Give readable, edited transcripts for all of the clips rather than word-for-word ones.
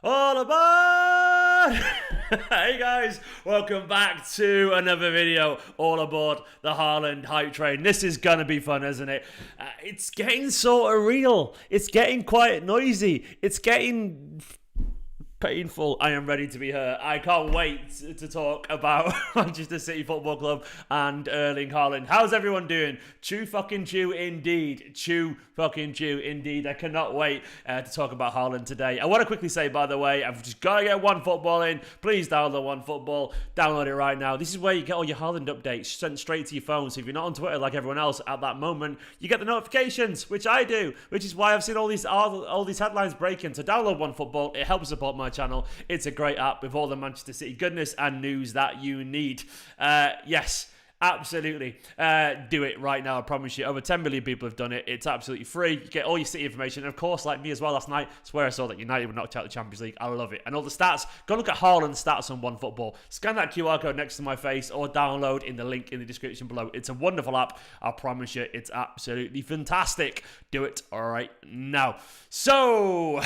All aboard! Hey guys, welcome back to another video all aboard the Haaland hype train. This is gonna be fun, isn't it? It's getting sort of real. It's getting quite noisy. It's getting painful. I am ready to be hurt. I can't wait to talk about Manchester City Football Club and Erling Haaland. How's everyone doing? Chew fucking chew indeed. Chew fucking chew indeed. I cannot wait to talk about Haaland today. I want to quickly say, by the way, I've just got to get Onefootball in. Please download Onefootball. Download it right now. This is where you get all your Haaland updates sent straight to your phone. So if you're not on Twitter like everyone else at that moment, you get the notifications, which I do, which is why I've seen all these headlines breaking. So download Onefootball. It helps support my channel. It's a great app with all the Manchester City goodness and news that you need. Yes, absolutely. Do it right now, I promise you. Over 10 million people have done it. It's absolutely free. You get all your City information. And of course, like me as well last night, I swear I saw that United were knocked out of the Champions League. I love it. And all the stats, go look at Haaland's stats on OneFootball. Scan that QR code next to my face or download in the link in the description below. It's a wonderful app. I promise you, it's absolutely fantastic. Do it right now. So,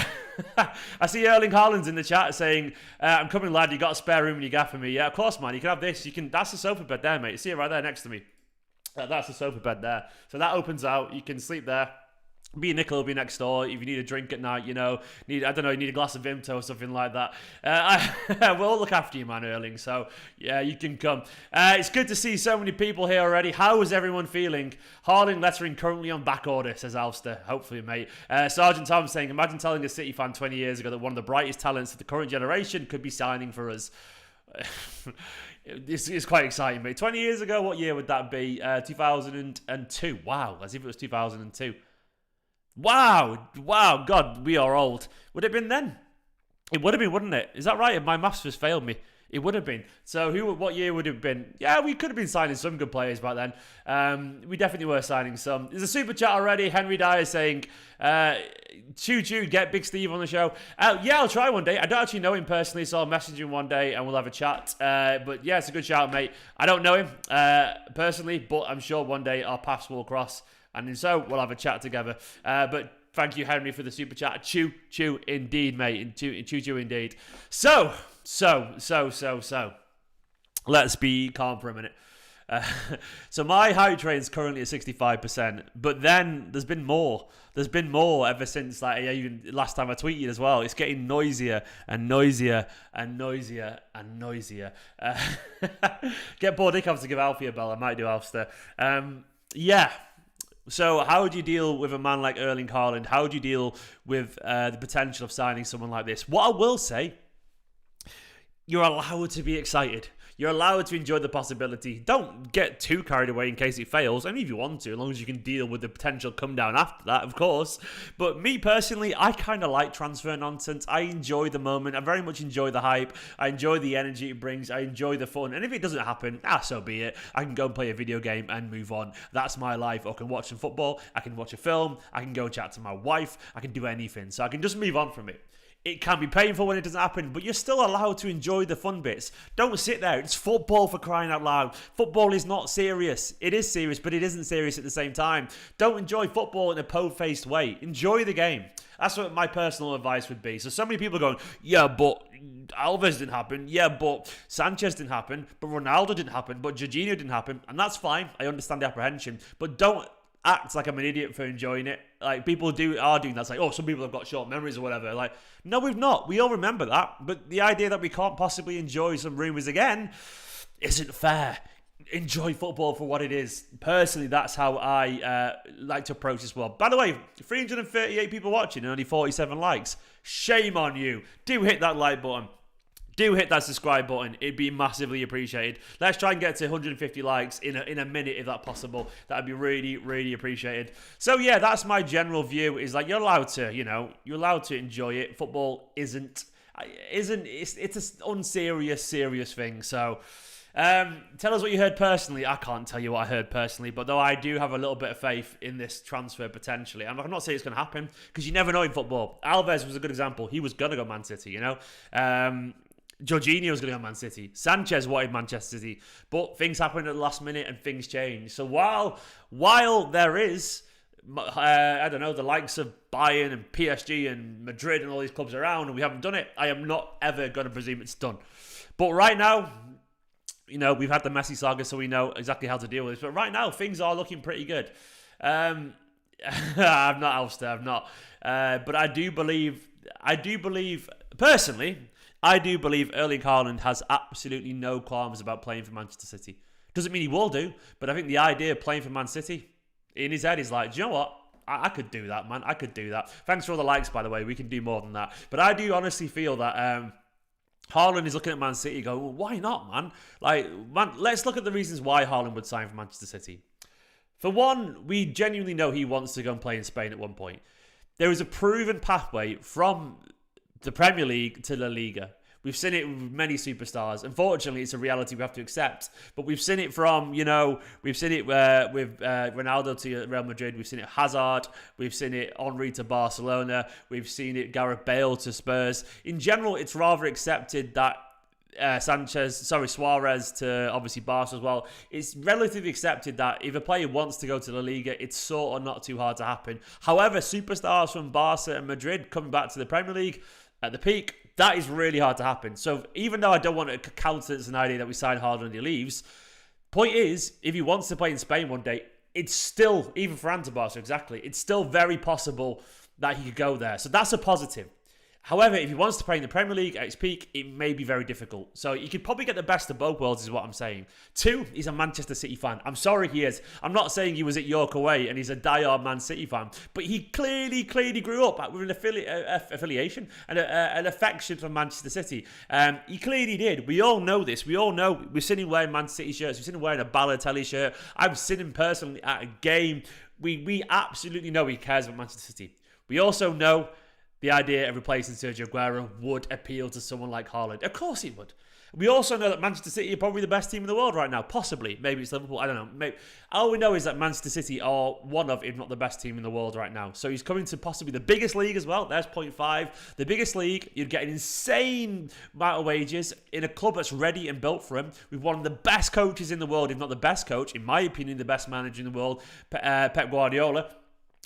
I see Erling Haaland's in the chat saying, I'm coming, lad. You got a spare room in your gaff for me? Yeah, of course, man. You can have this. That's the sofa bed there, mate. See it right there next to me. That's the sofa bed there. So that opens out. You can sleep there. Me and Nicola will be next door. If you need a drink at night, you need a glass of Vimto or something like that. We'll look after you, man, Erling. So, yeah, you can come. It's good to see so many people here already. How is everyone feeling? Haaland lettering currently on back order, says Alster. Hopefully, mate. Sergeant Tom saying, imagine telling a City fan 20 years ago that one of the brightest talents of the current generation could be signing for us. This is quite exciting, mate. 20 years ago, what year would that be? 2002. Wow, as if it was 2002. Wow, God, we are old. Would it have been then? It would have been, wouldn't it? Is that right? My maths just failed me. It would have been. So what year would it have been? Yeah, we could have been signing some good players back then. We definitely were signing some. There's a super chat already. Henry Dyer saying, choo, get Big Steve on the show. Yeah, I'll try one day. I don't actually know him personally, so I'll message him one day and we'll have a chat. But yeah, it's a good shout, mate. I don't know him personally, but I'm sure one day our paths will cross. And so we'll have a chat together. But thank you, Henry, for the super chat. Chew indeed, mate. Chew indeed. So. Let's be calm for a minute. So my hype train's currently at 65%, but then there's been more. There's been more ever since, even last time I tweeted as well. It's getting noisier and noisier and noisier and noisier. Get Bordikov to give Alfie a bell. I might do Alster. Yeah. So how would you deal with a man like Erling Haaland? How would you deal with the potential of signing someone like this? What I will say, you're allowed to be excited. You're allowed to enjoy the possibility. Don't get too carried away in case it fails. I mean, if you want to, as long as you can deal with the potential come down after that, of course. But me personally, I kind of like transfer nonsense. I enjoy the moment. I very much enjoy the hype. I enjoy the energy it brings. I enjoy the fun. And if it doesn't happen, so be it. I can go and play a video game and move on. That's my life. I can watch some football. I can watch a film. I can go chat to my wife. I can do anything. So I can just move on from it. It can be painful when it doesn't happen, but you're still allowed to enjoy the fun bits. Don't sit there. It's football, for crying out loud. Football is not serious. It is serious, but it isn't serious at the same time. Don't enjoy football in a po-faced way. Enjoy the game. That's what my personal advice would be. So many people are going, yeah, but Alves didn't happen. Yeah, but Sanchez didn't happen. But Ronaldo didn't happen. But Jorginho didn't happen. And that's fine. I understand the apprehension. But don't act like I'm an idiot for enjoying it. Like, people are doing that. It's like, oh, some people have got short memories or whatever. Like, no, we've not. We all remember that. But the idea that we can't possibly enjoy some rumours again isn't fair. Enjoy football for what it is. Personally, that's how I like to approach this world. By the way, 338 people watching and only 47 likes. Shame on you. Do hit that like button. Do hit that subscribe button. It'd be massively appreciated. Let's try and get to 150 likes in a minute, if that's possible. That'd be really, really appreciated. So yeah, that's my general view. Is like, you're allowed to enjoy it. Football isn't. It's an unserious, serious thing. So tell us what you heard personally. I can't tell you what I heard personally, but though I do have a little bit of faith in this transfer potentially. I'm not saying it's going to happen, because you never know in football. Alves was a good example. He was going to go Man City, Jorginho was going to go Man City. Sanchez wanted Manchester City. But things happened at the last minute and things changed. So while there is I don't know, the likes of Bayern and PSG and Madrid and all these clubs around, and we haven't done it. I am not ever going to presume it's done. But right now, we've had the Messi saga, so we know exactly how to deal with this. But right now, things are looking pretty good. I'm not Alster, I'm not. But I do believe, personally, I do believe Erling Haaland has absolutely no qualms about playing for Manchester City. Doesn't mean he will do, but I think the idea of playing for Man City, in his head, he's like, do you know what? I could do that, man. I could do that. Thanks for all the likes, by the way. We can do more than that. But I do honestly feel that Haaland is looking at Man City going, well, why not, man? Let's look at the reasons why Haaland would sign for Manchester City. For one, we genuinely know he wants to go and play in Spain at one point. There is a proven pathway from the Premier League to La Liga. We've seen it with many superstars. Unfortunately, it's a reality we have to accept. But we've seen it from, we've seen it with Ronaldo to Real Madrid. We've seen it Hazard. We've seen it Henry to Barcelona. We've seen it Gareth Bale to Spurs. In general, it's rather accepted that Suarez to obviously Barca as well. It's relatively accepted that if a player wants to go to La Liga, it's sort of not too hard to happen. However, superstars from Barca and Madrid coming back to the Premier League at the peak, that is really hard to happen. So even though I don't want to countenance an idea that we sign Haaland and he leaves, point is, if he wants to play in Spain one day, it's still, even for Barca, exactly, it's still very possible that he could go there. So that's a positive. However, if he wants to play in the Premier League at its peak, it may be very difficult. So you could probably get the best of both worlds is what I'm saying. 2, he's a Manchester City fan. I'm sorry he is. I'm not saying he was at York away and he's a diehard Man City fan. But he clearly grew up with an affiliation and an affection for Manchester City. He clearly did. We all know this. We all know. We've seen him wearing Man City shirts. We've seen him wearing a Balotelli shirt. I've seen him personally at a game. We absolutely know he cares about Manchester City. We also know the idea of replacing Sergio Aguero would appeal to someone like Haaland. Of course it would. We also know that Manchester City are probably the best team in the world right now. Possibly. Maybe it's Liverpool. I don't know. Maybe. All we know is that Manchester City are one of, if not the best team in the world right now. So he's coming to possibly the biggest league as well. There's 0.5. The biggest league. You'd get an insane amount of wages in a club that's ready and built for him. With one of the best coaches in the world, if not the best coach. In my opinion, the best manager in the world, Pep Guardiola.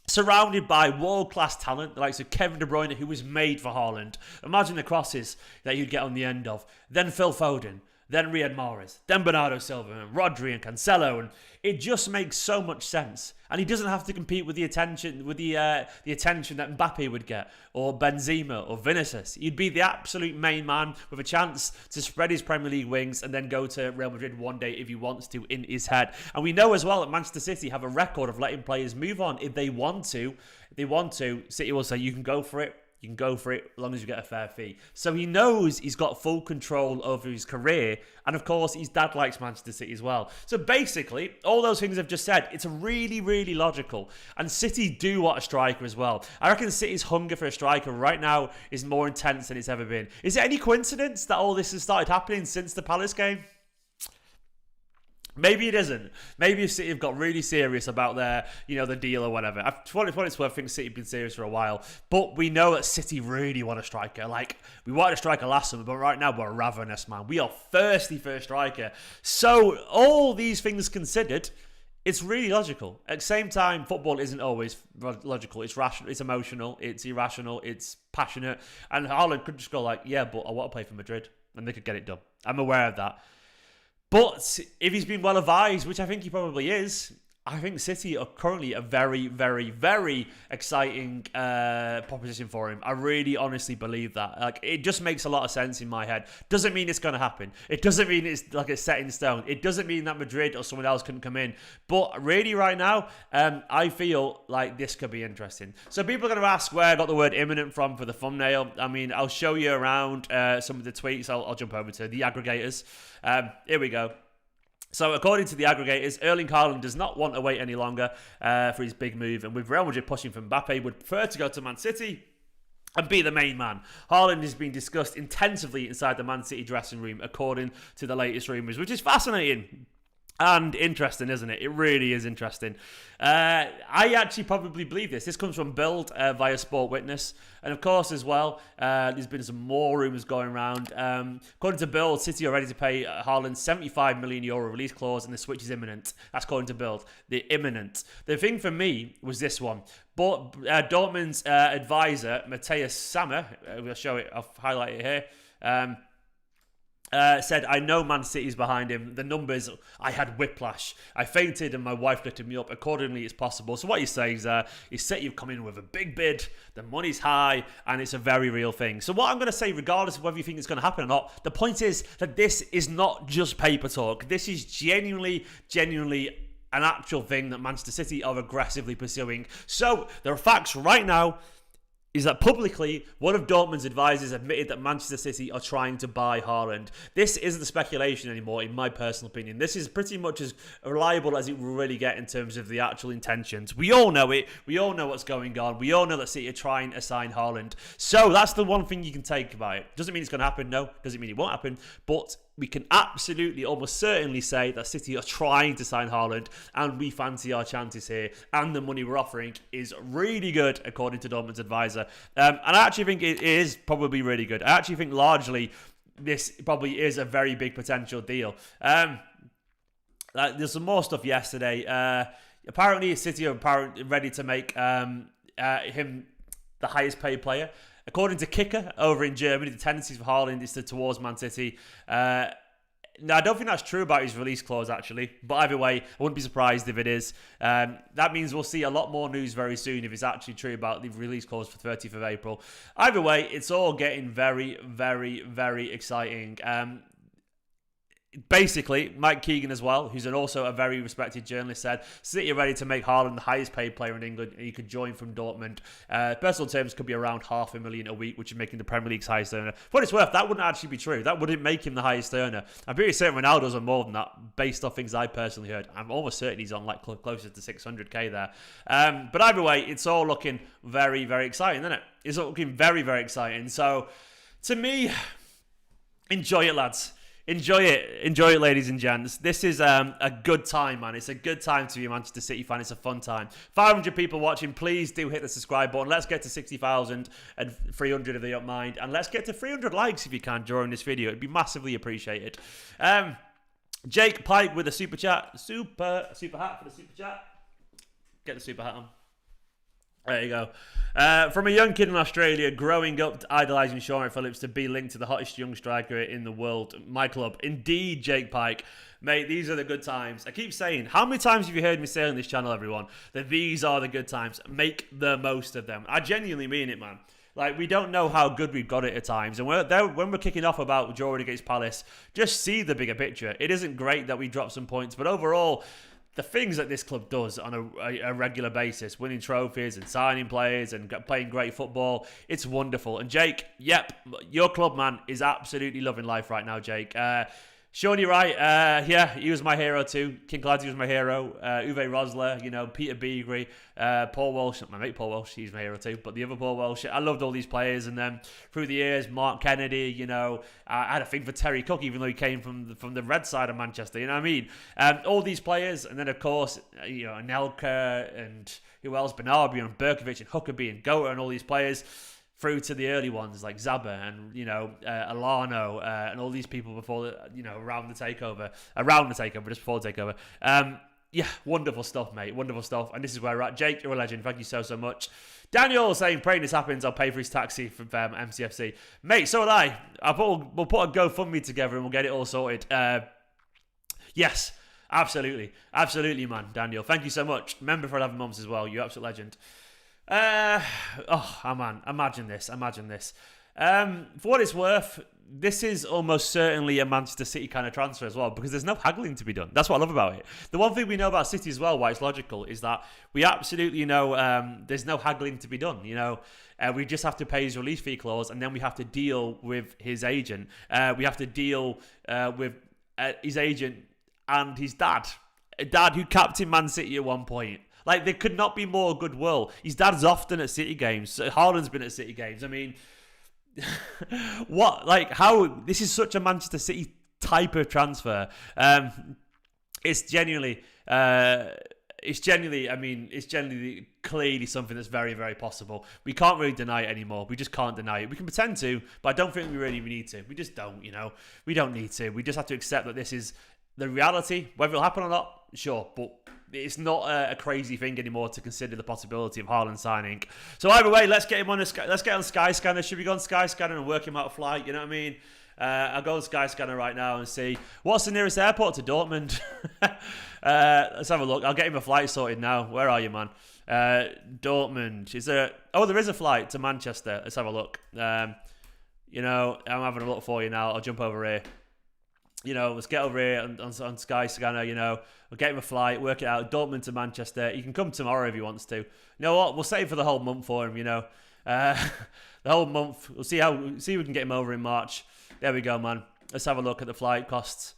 Surrounded by world-class talent, the likes of Kevin De Bruyne, who was made for Haaland. Imagine the crosses that you'd get on the end of. Then Phil Foden, then Riyad Mahrez, then Bernardo Silva, and Rodri and Cancelo, and it just makes so much sense. And he doesn't have to compete with the attention that Mbappe would get, or Benzema, or Vinicius. He'd be the absolute main man with a chance to spread his Premier League wings and then go to Real Madrid one day if he wants to in his head. And we know as well that Manchester City have a record of letting players move on if they want to. If they want to, City will say, you can go for it. You can go for it as long as you get a fair fee. So he knows he's got full control over his career. And of course, his dad likes Manchester City as well. So basically, all those things I've just said, it's really, really logical. And City do want a striker as well. I reckon City's hunger for a striker right now is more intense than it's ever been. Is it any coincidence that all this has started happening since the Palace game? Maybe it isn't. Maybe if City have got really serious about their, the deal or whatever. For what it's worth, I think City have been serious for a while. But we know that City really want a striker. Like, we wanted a striker last summer, but right now we're ravenous, man. We are thirsty for a striker. So, all these things considered, it's really logical. At the same time, football isn't always logical. It's rational, it's emotional, it's irrational, it's passionate. And Haaland could just go like, yeah, but I want to play for Madrid. And they could get it done. I'm aware of that. But if he's been well advised, which I think he probably is, I think City are currently a very, very, very exciting proposition for him. I really honestly believe that. Like, it just makes a lot of sense in my head. Doesn't mean it's going to happen. It doesn't mean it's like a set in stone. It doesn't mean that Madrid or someone else couldn't come in. But really right now, I feel like this could be interesting. So people are going to ask where I got the word imminent from for the thumbnail. I mean, I'll show you around some of the tweets. I'll jump over to the aggregators. Here we go. So according to the aggregators, Erling Haaland does not want to wait any longer for his big move. And with Real Madrid pushing for Mbappe, would prefer to go to Man City and be the main man. Haaland has been discussed intensively inside the Man City dressing room, according to the latest rumours, which is fascinating. And interesting, isn't it? It really is interesting. I actually probably believe this. This comes from Build via Sport Witness. And of course, as well, there's been some more rumours going around. According to Build, City are ready to pay Haaland €75 million release clause, and the switch is imminent. That's according to Build. The imminent. The thing for me was this one. But Dortmund's advisor, Matthias Sammer, we'll show it, I'll highlight it here. Said, I know Man City's behind him. The numbers, I had whiplash. I fainted and my wife lifted me up. Accordingly, it's possible. So what he's saying is City have come in with a big bid, the money's high, and it's a very real thing. So what I'm going to say, regardless of whether you think it's going to happen or not, the point is that this is not just paper talk. This is genuinely an actual thing that Manchester City are aggressively pursuing. So there are facts right now. Is that publicly, one of Dortmund's advisors admitted that Manchester City are trying to buy Haaland. This isn't the speculation anymore, in my personal opinion. This is pretty much as reliable as it will really get in terms of the actual intentions. We all know it. We all know what's going on. We all know that City are trying to sign Haaland. So that's the one thing you can take about it. Doesn't mean it's going to happen, no. Doesn't mean it won't happen. But we can absolutely, almost certainly say that City are trying to sign Haaland, and we fancy our chances here. And the money we're offering is really good, according to Dortmund's advisor. And I actually think it is probably really good. I actually think largely this probably is a very big potential deal. There's some more stuff yesterday. Apparently, City are ready to make him the highest paid player. According to Kicker over in Germany, the tendencies for Haaland is towards Man City. Now, I don't think that's true about his release clause, actually. But either way, I wouldn't be surprised if it is. That means we'll see a lot more news very soon if it's actually true about the release clause for 30th of April. Either way, it's all getting very, very, very exciting. Basically, Mike Keegan as well, who's also a very respected journalist, said City are ready to make Haaland the highest paid player in England, and he could join from Dortmund. Personal terms could be around $500,000 a week, which is making the Premier League's highest earner. For what it's worth, that wouldn't actually be true. That wouldn't make him the highest earner. I'm pretty certain Ronaldo's on more than that, based off things I personally heard. I'm almost certain he's on like closer to 600k there. But either way, it's all looking very, very exciting, isn't it? It's looking very, very exciting. So, to me, enjoy it, lads. Enjoy it, ladies and gents. This is a good time, man. It's a good time to be a Manchester City fan. It's a fun time. 500 people watching. Please do hit the subscribe button. Let's get to 60,000 and 300 if they don't mind. And let's get to 300 likes if you can during this video. It'd be massively appreciated. Jake Pike with a super chat. Super hat for the super chat. Get the super hat on. There you go. From a young kid in Australia, growing up idolising Sean Phillips to be linked to the hottest young striker in the world, my club. Indeed, Jake Pike. Mate, these are the good times. I keep saying, how many times have you heard me say on this channel, everyone, that these are the good times? Make the most of them. I genuinely mean it, man. Like, we don't know how good we've got it at times. And when we're kicking off about drawing against Palace, just see the bigger picture. It isn't great that we drop some points, but overall, the things that this club does on a regular basis, winning trophies and signing players and playing great football, it's wonderful. And Jake, yep, your club, man, is absolutely loving life right now, Jake. Sean, you're right. Yeah, he was my hero too. King Clancy was my hero. Uwe Rosler, Peter Beagrie, Paul Walsh. My mate Paul Walsh, he's my hero too. But the other Paul Walsh, I loved all these players. And then through the years, Mark Kennedy, I had a thing for Terry Cook, even though he came from the red side of Manchester. You know what I mean? All these players. And then, of course, Anelka and who else? Benarbia and Berkovic and Huckabee and Goethe and all these players. Through to the early ones like Zaba and Alano and all these people before around the takeover, just before the takeover. Yeah, wonderful stuff, mate. Wonderful stuff. And this is where we're at. Jake, you're a legend. Thank you so much. Daniel saying, praying this happens. I'll pay for his taxi from MCFC, mate. So will I. We'll put a GoFundMe together and we'll get it all sorted. Yes, absolutely, man. Daniel, thank you so much. Member for 11 months as well. You're an absolute legend. Man, imagine this. For what it's worth, this is almost certainly a Manchester City kind of transfer as well, because there's no haggling to be done. That's what I love about it. The one thing we know about City as well, why it's logical, is that we absolutely know there's no haggling to be done. We just have to pay his release fee clause, and then we have to deal with his agent. We have to deal with his agent and his dad. A dad who captained Man City at one point. Like, there could not be more goodwill. His dad's often at City games. Haaland's been at City games. I mean, how? This is such a Manchester City type of transfer. it's genuinely, I mean, it's genuinely clearly something that's very, very possible. We can't really deny it anymore. We just can't deny it. We can pretend to, but I don't think we really need to. We just don't, We don't need to. We just have to accept that this is the reality. Whether it'll happen or not, sure, but it's not a crazy thing anymore to consider the possibility of Haaland signing. So either way, let's get him on. Let's get on Skyscanner. Should we go on Skyscanner and work him out a flight? You know what I mean? I'll go on Skyscanner right now and see what's the nearest airport to Dortmund. Let's have a look. I'll get him a flight sorted now. Where are you, man? Dortmund. Is there? Oh, there is a flight to Manchester. Let's have a look. I'm having a look for you now. I'll jump over here. Let's get over here on Skyscanner. We'll get him a flight, work it out. Dortmund to Manchester. He can come tomorrow if he wants to. You know what? We'll save for the whole month for him. The whole month. We'll see if we can get him over in March. There we go, man. Let's have a look at the flight costs.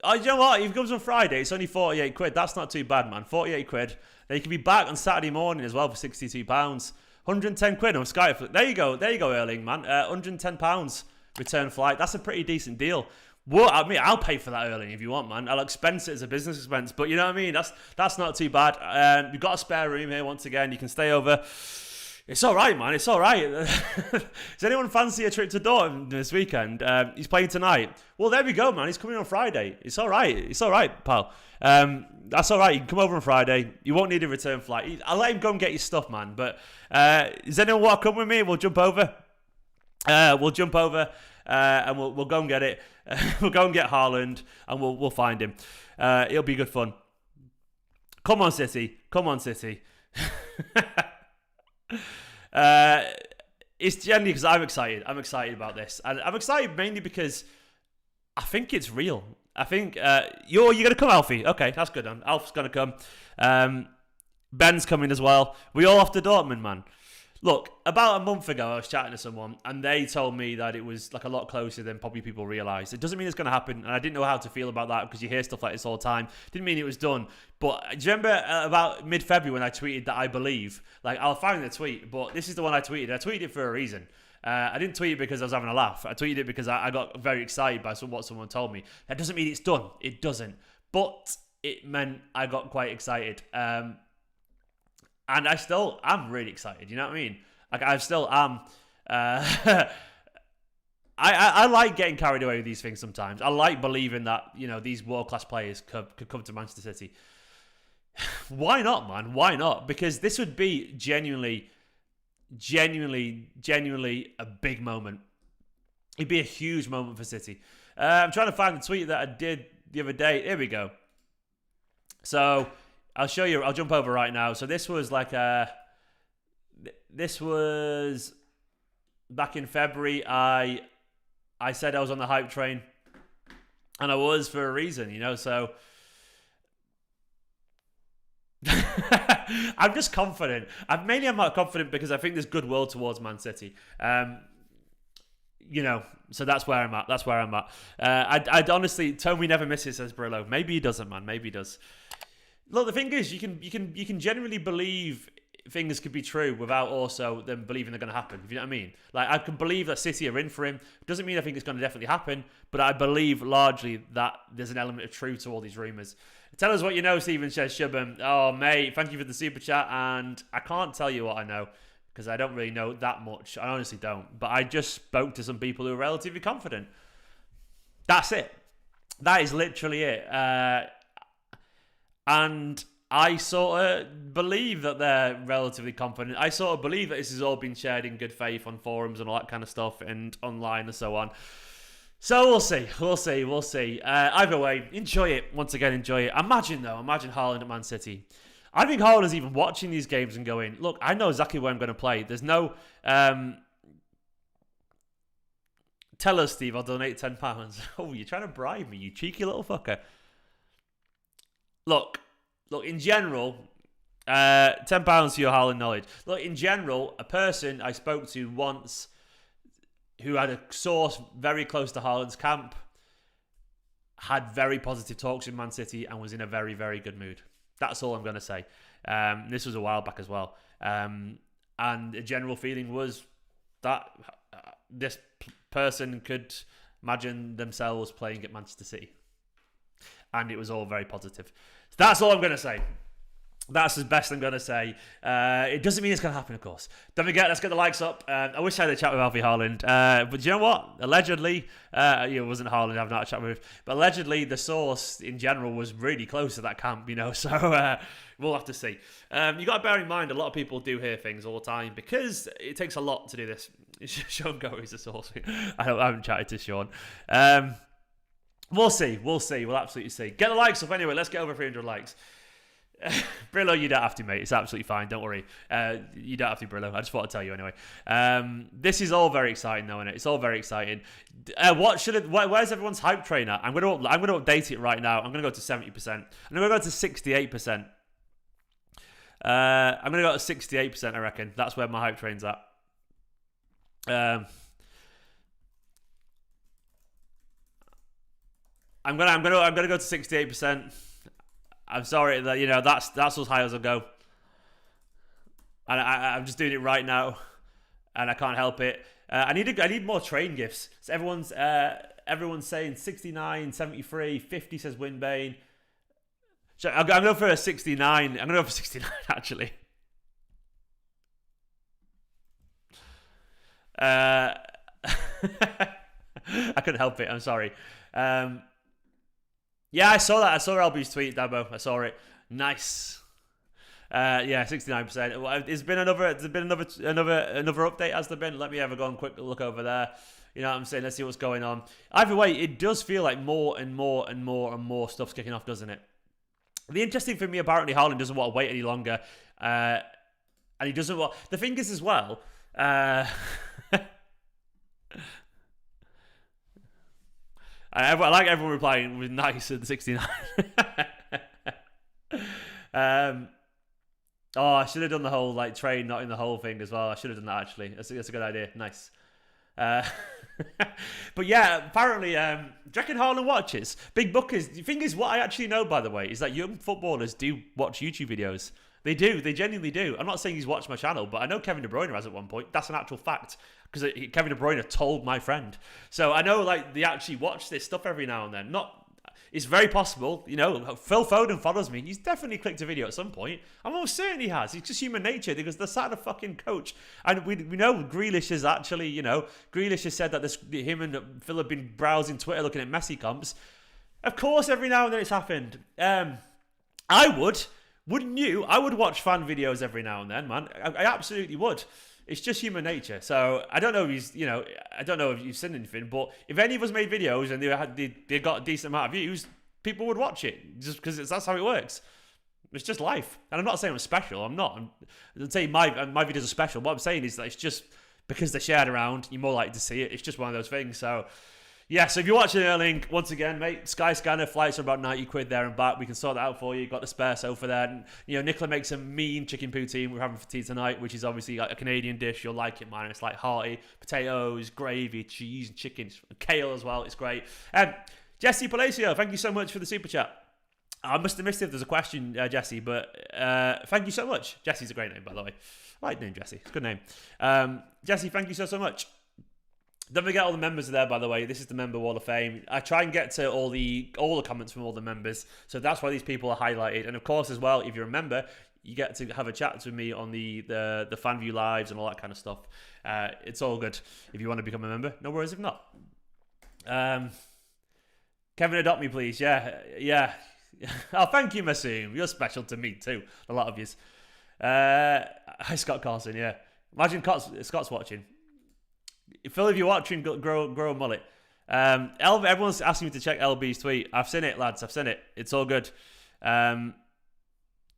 Oh, you know what? If he comes on Friday, it's only 48 quid. That's not too bad, man. 48 quid. Then he can be back on Saturday morning as well for £62. 110 quid on Sky. There you go, Erling, man. £110 return flight. That's a pretty decent deal. Well, I mean, I'll pay for that, Erling, if you want, man. I'll expense it as a business expense. But you know what I mean? That's not too bad. We've got a spare room here once again. You can stay over. It's all right, man. It's all right. Does anyone fancy a trip to Dortmund this weekend? He's playing tonight. Well, there we go, man. He's coming on Friday. It's all right. It's all right, pal. That's all right. You can come over on Friday. You won't need a return flight. I'll let him go and get your stuff, man. But does anyone want to come with me? We'll jump over. And we'll go and get it. We'll go and get Haaland, and we'll find him. It'll be good fun. Come on, City. Come on, City. It's generally because I'm excited. I'm excited about this, and I'm excited mainly because I think it's real. I think you're gonna come, Alfie. Okay, that's good. Alf's gonna come. Ben's coming as well. We all off to Dortmund, man. Look, about a month ago, I was chatting to someone, and they told me that it was like a lot closer than probably people realise. It doesn't mean it's going to happen, and I didn't know how to feel about that because you hear stuff like this all the time. Didn't mean it was done. But do you remember about mid-February when I tweeted that I believe? Like, I'll find the tweet, but this is the one I tweeted. I tweeted it for a reason. I didn't tweet it because I was having a laugh. I tweeted it because I got very excited by what someone told me. That doesn't mean it's done. It doesn't. But it meant I got quite excited. And I still am really excited. You know what I mean? Like, I still am. I like getting carried away with these things sometimes. I like believing that, these world-class players could come to Manchester City. Why not, man? Why not? Because this would be genuinely a big moment. It'd be a huge moment for City. I'm trying to find the tweet that I did the other day. Here we go. So I'll show you. I'll jump over right now. So this was back in February. I said I was on the hype train, and I was for a reason, so I'm just confident. I'm not confident because I think there's goodwill towards Man City. So that's where I'm at. I'd honestly, Tommy never misses, says Brillo. Maybe he doesn't, man. Maybe he does. Look, the thing is, you can generally believe things could be true without also them believing they're going to happen. If you know what I mean? Like, I can believe that City are in for him. Doesn't mean I think it's going to definitely happen, but I believe largely that there's an element of truth to all these rumours. Tell us what you know, Stephen, says Shubham. Oh, mate, thank you for the super chat, and I can't tell you what I know because I don't really know that much. I honestly don't. But I just spoke to some people who are relatively confident. That's it. That is literally it. And I sort of believe that they're relatively confident. I sort of believe that this has all been shared in good faith on forums and all that kind of stuff and online and so on. So we'll see. Either way, enjoy it. Once again, enjoy it. Imagine Haaland at Man City. I think Haaland is even watching these games and going, look, I know exactly where I'm going to play. There's no... Tell us, Steve, I'll donate £10. Oh, you're trying to bribe me, you cheeky little fucker. Look, in general, £10 for your Haaland knowledge. Look, in general, a person I spoke to once who had a source very close to Haaland's camp had very positive talks with Man City and was in a very, very good mood. That's all I'm going to say. This was a while back as well. And the general feeling was that this person could imagine themselves playing at Manchester City. and it was all very positive. So that's all I'm going to say. That's the best I'm going to say. It doesn't mean it's going to happen, of course. Don't forget, let's get the likes up. I wish I had a chat with Alfie Haaland. But you know what? Allegedly, it wasn't Haaland I've not a chat with. But allegedly, the source in general was really close to that camp, So we'll have to see. You got to bear in mind, a lot of people do hear things all the time because it takes a lot to do this. Sean Goey is the source. I haven't chatted to Sean. We'll see. We'll absolutely see. Get the likes up anyway. Let's get over 300 likes. Brillo, you don't have to, mate. It's absolutely fine. Don't worry. You don't have to, Brillo. I just thought to tell you anyway. This is all very exciting, though, isn't it? It's all very exciting. Where's everyone's hype train at? I'm gonna update it right now. I'm gonna go to 70%. I'm gonna go to 68%. I'm gonna go to 68%. I reckon that's where my hype train's at. I'm gonna go to 68%. I'm sorry that that's as high as I'll go, and I'm just doing it right now, and I can't help it. I need more train gifts. So everyone's saying 69, 73, 50 says Winbane. So I'm going for a 69. I'm gonna go for 69 actually. I couldn't help it. I'm sorry. Yeah, I saw that. I saw LB's tweet, Dabo. I saw it. Nice. 69%. There's been another update, has there been? Let me have a go and quick look over there. You know what I'm saying? Let's see what's going on. Either way, it does feel like more and more stuff's kicking off, doesn't it? The interesting thing for me, apparently, Haaland doesn't want to wait any longer. And he doesn't want... The thing is as well... I like everyone replying with nice at the 69. I should have done the whole train, not in the whole thing as well. I should have done that actually. That's a good idea. Nice. But yeah, apparently, do you reckon Haaland watches? Big Bookers. The thing is, what I actually know, by the way, is that young footballers do watch YouTube videos. They do. They genuinely do. I'm not saying he's watched my channel, but I know Kevin De Bruyne has at one point. That's an actual fact. Because Kevin De Bruyne told my friend. So I know they actually watch this stuff every now and then. It's very possible. Phil Foden follows me. He's definitely clicked a video at some point. I'm almost certain he has. It's just human nature because they're sat a fucking coach. And we know Grealish is actually, Grealish has said that him and Phil have been browsing Twitter looking at Messi comps. Of course, every now and then it's happened. I would. Wouldn't you? I would watch fan videos every now and then, man. I absolutely would. It's just human nature. So I don't know if I don't know if you've seen anything, but if any of us made videos and they got a decent amount of views, people would watch it just because that's how it works. It's just life. And I'm not saying I'm special. I'm not. I'm saying my videos are special. What I'm saying is that it's just because they're shared around, you're more likely to see it. It's just one of those things. So yeah, so if you're watching Erling, once again, mate, Sky Scanner flights are about 90 quid there and back. We can sort that out for you. Got the spare sofa there. And, Nicola makes a mean chicken poutine we're having for tea tonight, which is obviously like a Canadian dish. You'll like it, man. It's like hearty. Potatoes, gravy, cheese, and chicken. Kale as well. It's great. Jesse Palacio, thank you so much for the super chat. I must have missed it if there's a question, Jesse, but thank you so much. Jesse's a great name, by the way. I like the name Jesse. It's a good name. Jesse, thank you so much. Don't forget all the members are there, by the way. This is the Member Wall of Fame. I try and get to all the comments from all the members, so that's why these people are highlighted. And of course, as well, if you're a member, you get to have a chat with me on the fan view lives and all that kind of stuff. It's all good if you want to become a member. No worries if not. Kevin, adopt me, please. Yeah. Oh, thank you, Masoom. You're special to me too. A lot of yous. Hi, Scott Carlson. Yeah. Imagine Scott's watching. Phil, if you're watching, grow a mullet. Everyone's asking me to check LB's tweet. I've seen it, lads. I've seen it. It's all good.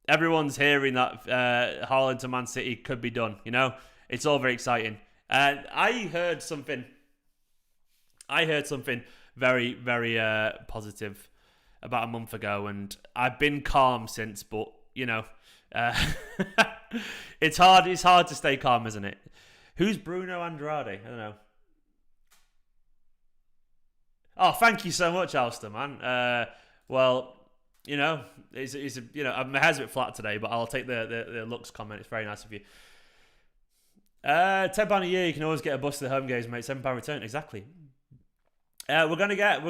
Everyone's hearing that Haaland to Man City could be done. It's all very exciting. I heard something very, very positive about a month ago, and I've been calm since. But it's hard. It's hard to stay calm, isn't it? Who's Bruno Andrade? I don't know. Oh, thank you so much, Alistair, man. Well, it's my hair's a bit flat today, but I'll take the looks comment. It's very nice of you. £10 a year, you can always get a bus to the home games, mate. £7 return, exactly. We're gonna get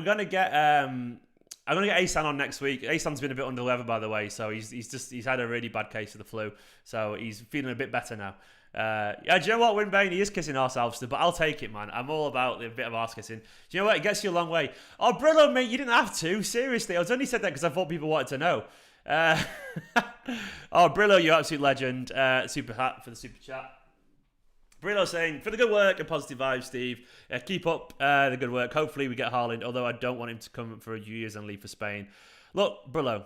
I'm gonna get Asan on next week. Asan's been a bit under the weather, by the way, so he's had a really bad case of the flu, so he's feeling a bit better now. Yeah, do you know what, Winbane? He is kissing arse Alster, but I'll take it, man. I'm all about a bit of arse kissing. Do you know what? It gets you a long way. Oh, Brillo, mate, you didn't have to. Seriously, I was only said that because I thought people wanted to know. Oh, Brillo, you absolute legend. Super hat for the super chat. Brillo saying, for the good work and positive vibes, Steve. Keep up the good work. Hopefully we get Haaland, although I don't want him to come for a few years and leave for Spain. Look, Brillo,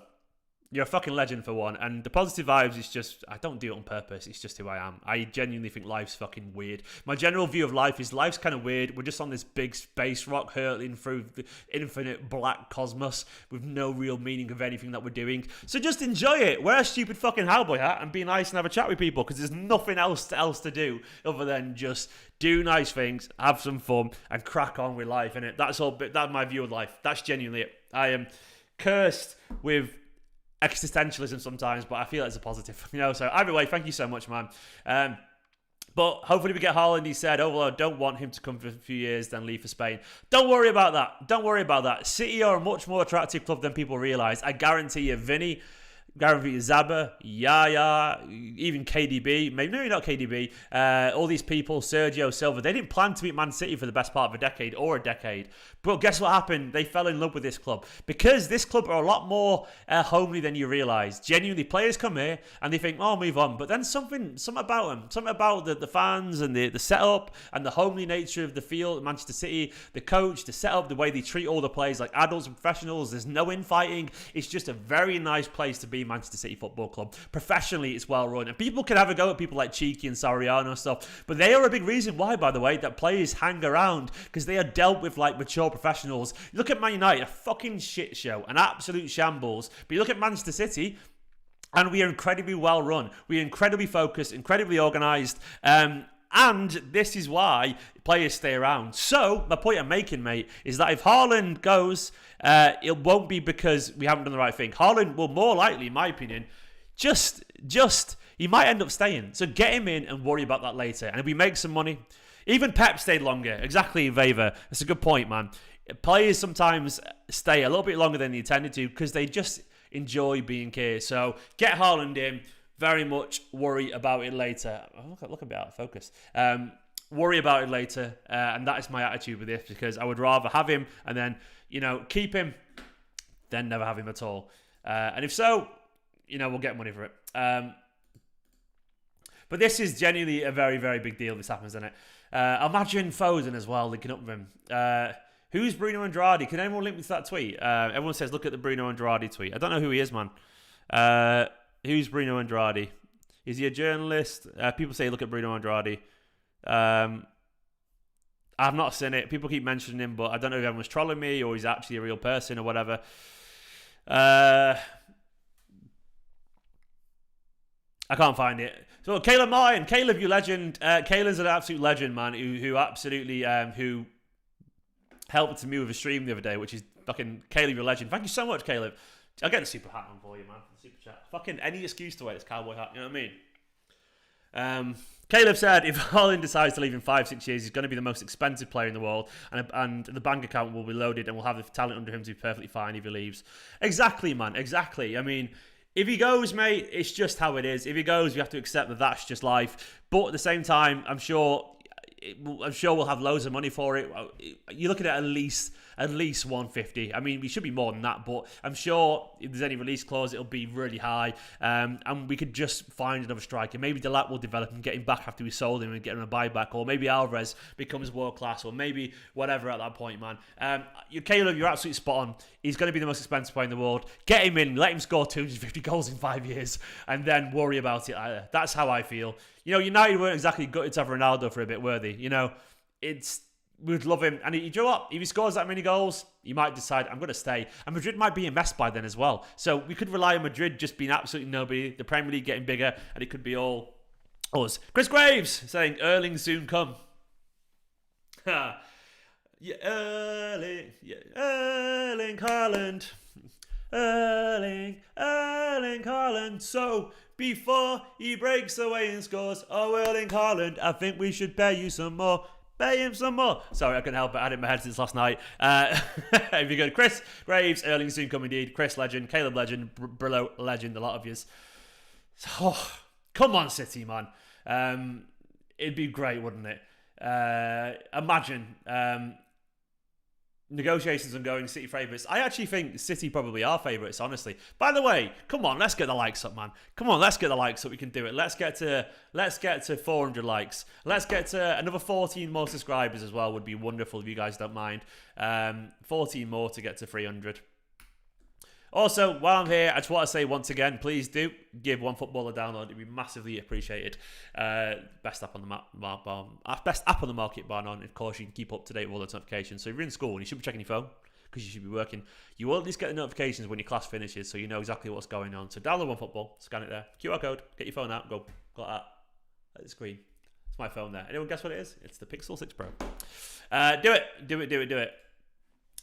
you're a fucking legend for one, and the positive vibes is just, I don't do it on purpose, it's just who I am. I genuinely think life's fucking weird. My general view of life is life's kind of weird. We're just on this big space rock hurtling through the infinite black cosmos with no real meaning of anything that we're doing. So just enjoy it. Wear a stupid fucking cowboy hat and be nice and have a chat with people, because there's nothing else to do other than just do nice things, have some fun, and crack on with life, innit? That's my view of life. That's genuinely it. I am cursed with existentialism sometimes, but I feel it's a positive, so either way, thank you so much, man. But hopefully we get Haaland. He said, oh, well, I don't want him to come for a few years, then leave for Spain. Don't worry about that. City are a much more attractive club than people realise. I guarantee you, Vinny, guarantee you, Zaba, Yaya, even KDB, maybe not KDB, all these people, Sergio, Silva, they didn't plan to beat Man City for the best part of a decade. But guess what happened? They fell in love with this club because this club are a lot more homely than you realise. Genuinely, players come here and they think, oh, move on. But then something about them, something about the fans and the setup and the homely nature of the field at Manchester City, the coach, the setup, the way they treat all the players like adults and professionals. There's no infighting. It's just a very nice place to be, Manchester City Football Club. Professionally, it's well run. And people can have a go at people like Cheeky and Soriano and stuff. But they are a big reason why, by the way, that players hang around, because they are dealt with like mature professionals. Look at Man United, a fucking shit show, an absolute shambles. But you look at Manchester City, and we are incredibly well run. We are incredibly focused, incredibly organised. And this is why players stay around. So, my point I'm making, mate, is that if Haaland goes, it won't be because we haven't done the right thing. Haaland will more likely, in my opinion, just he might end up staying. So get him in and worry about that later. And if we make some money, even Pep stayed longer. Exactly, Vava. That's a good point, man. Players sometimes stay a little bit longer than they intended to because they just enjoy being here. So get Haaland in. Very much worry about it later. Oh, look a bit out of focus. Worry about it later. And that is my attitude with this, because I would rather have him and then, keep him than never have him at all. And if so, we'll get money for it. But this is genuinely a very, very big deal. This happens, isn't it? Imagine Foden as well, linking up with him. Who's Bruno Andrade? Can anyone link me to that tweet? Everyone says, look at the Bruno Andrade tweet. I don't know who he is, man. Who's Bruno Andrade? Is he a journalist? People say, look at Bruno Andrade. I've not seen it. People keep mentioning him, but I don't know if everyone's trolling me or he's actually a real person or whatever. I can't find it. So Caleb Martin, Caleb, you legend. Caleb's an absolute legend, man, who absolutely who helped me with a stream the other day, which is fucking Caleb, you're a legend. Thank you so much, Caleb. I'll get the super hat on for you, man. Super chat. Fucking any excuse to wear this cowboy hat, you know what I mean? Caleb said, if Haaland decides to leave in 5-6 years, he's going to be the most expensive player in the world, and the bank account will be loaded, and we'll have the talent under him to be perfectly fine if he leaves. Exactly, man. Exactly. I mean, if he goes, mate, it's just how it is. If he goes, we have to accept that that's just life. But at the same time, I'm sure we'll have loads of money for it. You're looking at least 150. I mean, we should be more than that, but I'm sure if there's any release clause, it'll be really high. And we could just find another striker. Maybe Delap will develop and get him back after we sold him and get him a buyback, or maybe Alvarez becomes world class, or maybe whatever at that point, man. Caleb, you're absolutely spot on. He's going to be the most expensive player in the world. Get him in, let him score 250 goals in 5 years, and then worry about it later. That's how I feel. United weren't exactly gutted to have Ronaldo for a bit, were they? We'd love him. And you know what? If he scores that many goals, you might decide, I'm going to stay. And Madrid might be a mess by then as well. So we could rely on Madrid just being absolutely nobody, the Premier League getting bigger, and it could be all us. Chris Graves saying, Erling soon come. Erling Haaland. Erling Haaland. So before he breaks away and scores, oh, Erling Haaland, I think we should pay you some more. Pay him some more. Sorry, I couldn't help it. I had it in my head since last night. If you go to Chris Graves, Erling soon come indeed. Chris Legend, Caleb Legend, Brillo Legend, a lot of yous. Oh, come on, City, man. It'd be great, wouldn't it? Imagine negotiations ongoing, City favourites. I actually think City probably are favourites, honestly. By the way, come on, let's get the likes up, man. Come on, let's get the likes up. We can do it. Let's get to 400 likes. Let's get to another 14 more subscribers as well. Would be wonderful if you guys don't mind. 14 more to get to 300. Also, while I'm here, I just want to say once again, please do give Onefootball a download. It'd be massively appreciated. Best app on the best app on the market, bar none. Of course, you can keep up to date with all the notifications. So if you're in school and you should be checking your phone because you should be working, you will at least get the notifications when your class finishes, so you know exactly what's going on. So download Onefootball, scan it there, QR code, get your phone out, go like that at the screen. It's my phone there. Anyone guess what it is? It's the Pixel 6 Pro. Do it.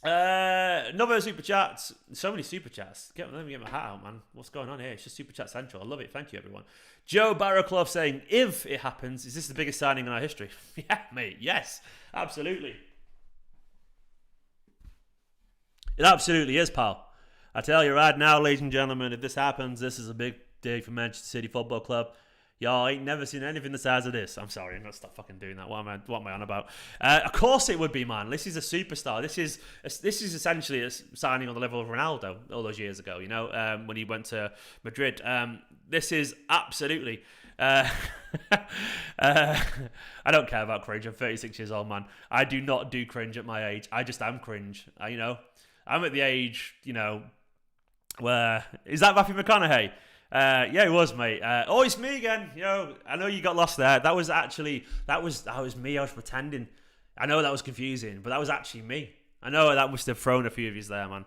Another super chats. So many super chats. Let me get my hat out, man. What's going on here? It's just super chat central. I love it. Thank you, everyone. Joe Barrowclough saying, if it happens, is this the biggest signing in our history? Yeah, mate. Yes, absolutely. It absolutely is, pal. I tell you right now, ladies and gentlemen, if this happens, this is a big day for Manchester City Football Club. Y'all ain't never seen anything the size of this. I'm sorry, I'm not stop fucking doing that. What am I on about? Of course it would be, man. This is a superstar. This is essentially a signing on the level of Ronaldo all those years ago. You know, when he went to Madrid. This is absolutely. I don't care about cringe. I'm 36 years old, man. I do not do cringe at my age. I just am cringe. I'm at the age, where is that Matthew McConaughey? Yeah, it was, mate. Oh, it's me again. I know you got lost there. That was me. I was pretending. I know that was confusing, but that was actually me. I know that must have thrown a few of you there, man.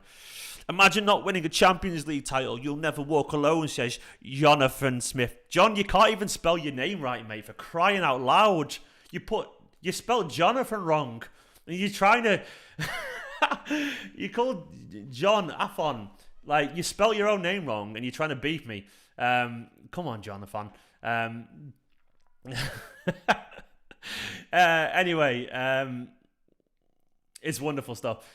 Imagine not winning a Champions League title. You'll never walk alone, says Jonathan Smith. John, you can't even spell your name right, mate, for crying out loud. You spelled Jonathan wrong. And you're trying to... you called John Afon. Like, you spell your own name wrong and you're trying to beef me. Come on, Jonathan. Anyway, it's wonderful stuff.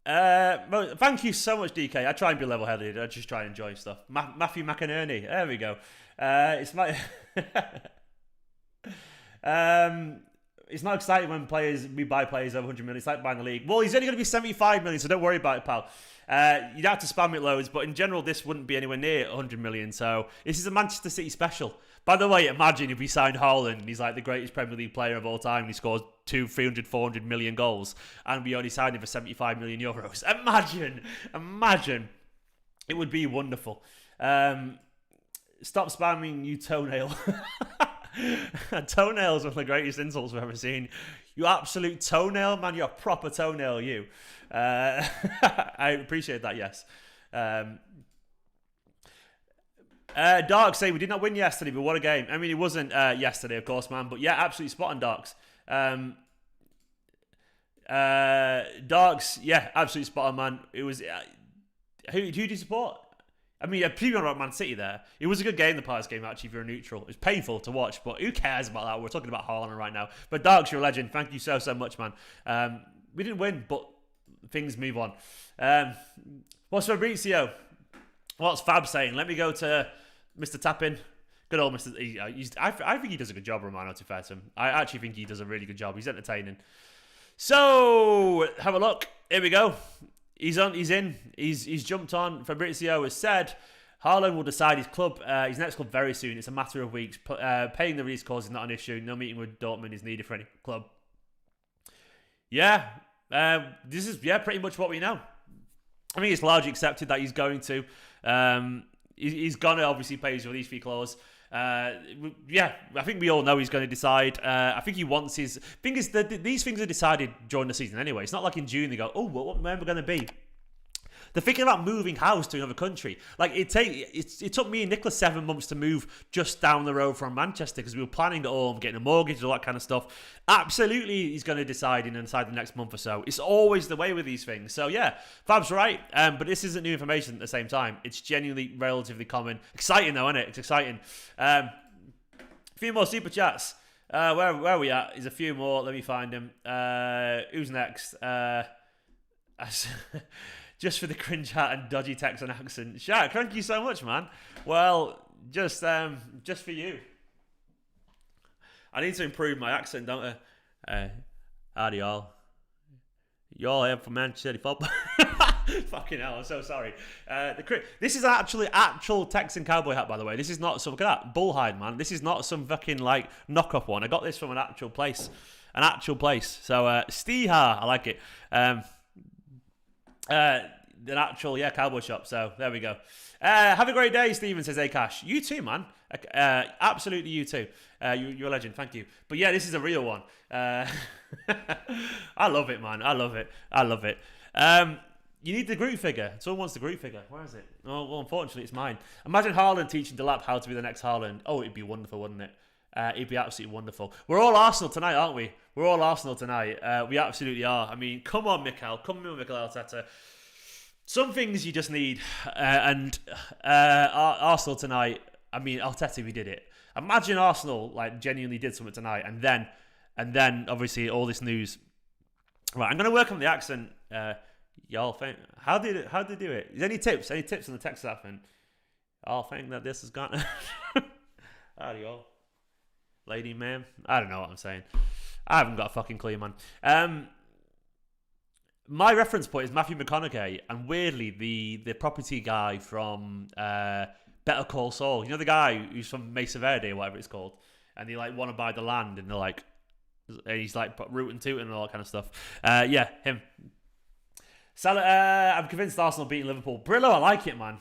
Thank you so much, DK. I try and be level-headed. I just try and enjoy stuff. Matthew McInerney. There we go. It's my... It's not exciting when we buy players over 100 million. It's like buying the league. Well, he's only going to be 75 million, so don't worry about it, pal. You'd have to spam it loads, but in general, this wouldn't be anywhere near 100 million. So this is a Manchester City special. By the way, imagine if we signed Haaland and he's like the greatest Premier League player of all time and he scores 300, 400 million goals and we only signed him for 75 million euros. Imagine. It would be wonderful. Stop spamming, you toenail. Toenail's one of the greatest insults I've ever seen. You absolute toenail, man. You're a proper toenail, you. I appreciate that, yes. Dark say we did not win yesterday, but what a game. I mean, it wasn't yesterday, of course, man. But yeah, absolutely spot on, Darks. Darks, yeah, absolutely spot on, man. It was... who do you support? I mean, people about Man City there. It was a good game, the Palace game, actually, if you're a neutral. It was painful to watch, but who cares about that? We're talking about Haaland right now. But Darks, you're a legend. Thank you so much, man. We didn't win, but things move on. What's Fabrizio? What's Fab saying? Let me go to Mr. Tappin. Good old Mr. I think he does a good job, Romano, to be fair to him. I actually think he does a really good job. He's entertaining. So, have a look. Here we go. He's in. He's jumped on. Fabrizio has said Haaland will decide his next club very soon. It's a matter of weeks. Paying the release clause is not an issue. No meeting with Dortmund is needed for any club. Yeah, this is pretty much what we know. I think it's largely accepted that he's going to. He's gonna obviously pay his release fee clause. I think we all know he's going to decide. I think he wants his... Thing is, these things are decided during the season anyway. It's not like in June they go, oh, what where are we going to be? They're thinking about moving house to another country. Like, it took me and Nicholas 7 months to move just down the road from Manchester because we were planning it all, getting a mortgage, all that kind of stuff. Absolutely, he's going to decide inside the next month or so. It's always the way with these things. So, yeah, Fab's right. But this isn't new information at the same time. It's genuinely relatively common. Exciting, though, isn't it? It's exciting. A few more super chats. Where are we at? There's a few more. Let me find him. Who's next? Just for the cringe hat and dodgy Texan accent. Shaq, thank you so much, man. Well, just for you. I need to improve my accent, don't I? Howdy, y'all. Y'all here for Manchester City football. Fucking hell, I'm so sorry. This is actual Texan cowboy hat, by the way. This is not some, look at that, bullhide, man. This is not some fucking, like, knockoff one. I got this from an actual place. So, Steeha, I like it. An actual, cowboy shop. So, there we go. Have a great day, Stephen, says Akash. You too, man. Absolutely you too. You're a legend, thank you. But yeah, this is a real one. I love it, man. I love it. You need the group figure. Someone wants the group figure. Where is it? Oh, well, unfortunately, it's mine. Imagine Haaland teaching Delap how to be the next Haaland. Oh, it'd be wonderful, wouldn't it? It'd be absolutely wonderful. We're all Arsenal tonight, aren't we? We're all Arsenal tonight. We absolutely are. I mean, come on, Mikel. Come on, Mikel Arteta. Some things you just need. And Arsenal tonight, I mean, Arteta, we did it. Imagine Arsenal, like, genuinely did something tonight. And then obviously, all this news. Right, I'm going to work on the accent. Y'all think, how did they do it? Is there any tips? Any tips on the text accent? Y'all think that this has gone... Howdy, y'all. Lady, man. I don't know what I'm saying. I haven't got a fucking clue, man. My reference point is Matthew McConaughey, and weirdly, the property guy from Better Call Saul. You know the guy who's from Mesa Verde or whatever it's called, and they like want to buy the land, and they're like, and he's like rootin' tootin' and all that kind of stuff. Yeah, him. Salah, I'm convinced Arsenal beating Liverpool. Brillo, I like it, man.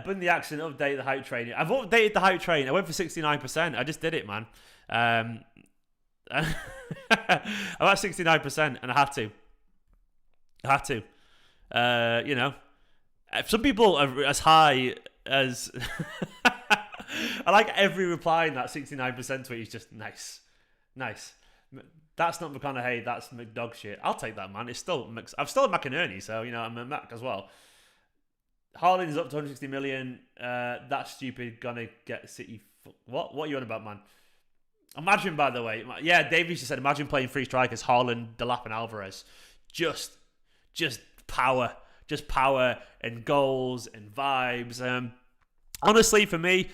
Bun the accent, update the hype train. I've updated the hype train. I went for 69%. I just did it, man. I'm at 69%, and I had to. You know, some people are as high as. I like every reply in that 69% tweet is just nice. That's not McConaughey. That's McDog shit. I'll take that, man. It's still I'm still a McInerney, so you know I'm a Mac as well. Haaland is up to 160 million. That's stupid. Gonna get City. What are you on about, man? Imagine, by the way, yeah, Davies just said, imagine playing three strikers: Haaland, Delap, and Alvarez. Just power, and goals and vibes. Honestly, for me,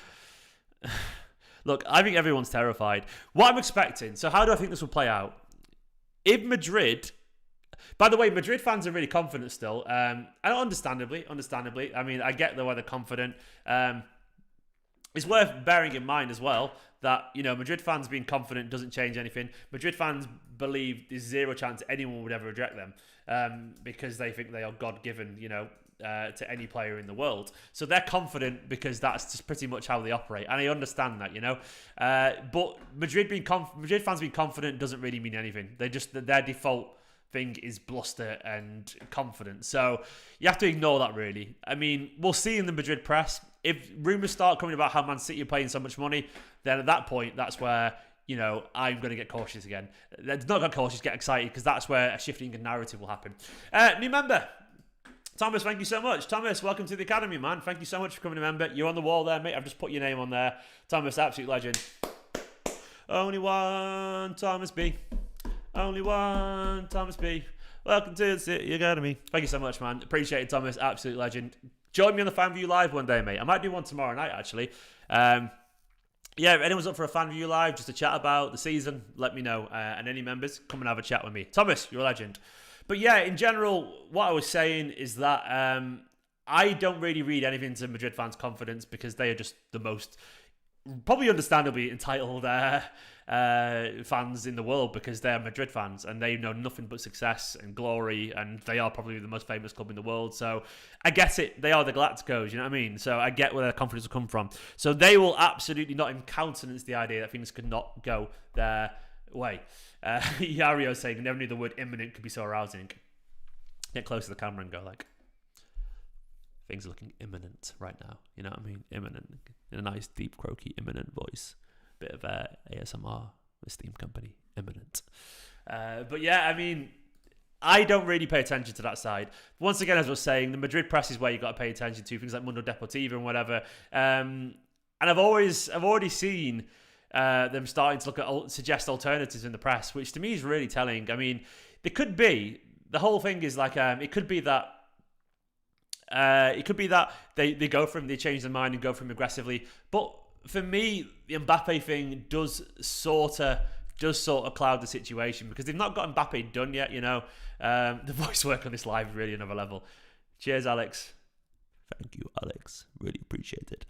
look, I think everyone's terrified. What I'm expecting. So, how do I think this will play out? If Madrid. By the way, Madrid fans are really confident still. And understandably. I mean, I get why they're confident. It's worth bearing in mind as well that, you know, Madrid fans being confident doesn't change anything. Madrid fans believe there's zero chance anyone would ever reject them because they think they are God-given, you know, to any player in the world. So they're confident because that's just pretty much how they operate. And I understand that, you know. But Madrid fans being confident doesn't really mean anything. Their default thing is bluster and confidence. So you have to ignore that, really. I mean, we'll see in the Madrid press. If rumours start coming about how Man City are paying so much money, then at that point, that's where, you know, I'm going to get cautious again. Not get cautious, get excited, because that's where a shifting in narrative will happen. New member. Thomas, thank you so much. Thomas, welcome to the academy, man. Thank you so much for coming a member. You're on the wall there, mate. I've just put your name on there. Thomas, absolute legend. Only one Thomas B. Only one Thomas B. Welcome to the City Academy. Thank you so much, man. Appreciate it, Thomas. Absolute legend. Join me on the Fan View Live one day, mate. I might do one tomorrow night, actually. Yeah, if anyone's up for a Fan View Live, just to chat about the season, let me know. And any members, come and have a chat with me. Thomas, you're a legend. But yeah, in general, what I was saying is that I don't really read anything to Madrid fans' confidence because they are just the most, probably understandably, entitled fans in the world because they're Madrid fans and they know nothing but success and glory, and they are probably the most famous club in the world. So I get it. They are the Galacticos, you know what I mean? So I get where their confidence will come from. So they will absolutely not even countenance the idea that things could not go their way. Yario saying, never knew the word imminent could be so arousing. Get close to the camera and go like, things are looking imminent right now. You know what I mean? Imminent. In a nice, deep, croaky, imminent voice. Bit of ASMR, Esteemed Kompany, Imminent. But yeah, I mean, I don't really pay attention to that side. Once again, as I was saying, the Madrid press is where you got to pay attention to things like Mundo Deportivo and whatever. And I've already seen them starting to suggest alternatives in the press, which to me is really telling. I mean, there could be, the whole thing is like, it could be that they go for him, they change their mind and go for him aggressively. But for me, the Mbappe thing does sort of cloud the situation, because they've not got Mbappe done yet, you know. The voice work on this live is really another level. Cheers, Alex. Thank you, Alex. Really appreciate it.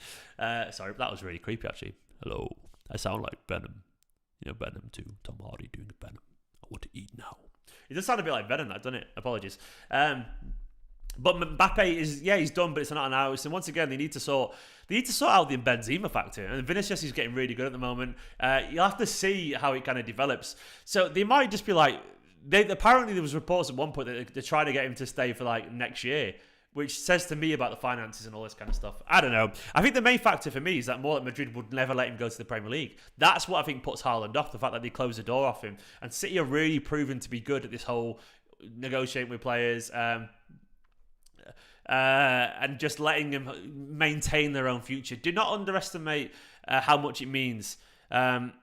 Sorry, that was really creepy, actually. Hello. I sound like Venom. You know, Venom too. Tom Hardy doing Venom. I want to eat now. It does sound a bit like Venom, that, doesn't it? Apologies. But Mbappe is, he's done, but it's not an hour. And once again, they need to sort out the Benzema factor. And Vinicius is getting really good at the moment. You'll have to see how it kind of develops. So they might just be like, apparently there was reports at one point that they're trying to get him to stay for like next year, which says to me about the finances and all this kind of stuff. I don't know. I think the main factor for me is that Madrid would never let him go to the Premier League. That's what I think puts Haaland off, the fact that they closed the door off him. And City are really proven to be good at this whole negotiating with players, and just letting them maintain their own future. Do not underestimate how much it means. In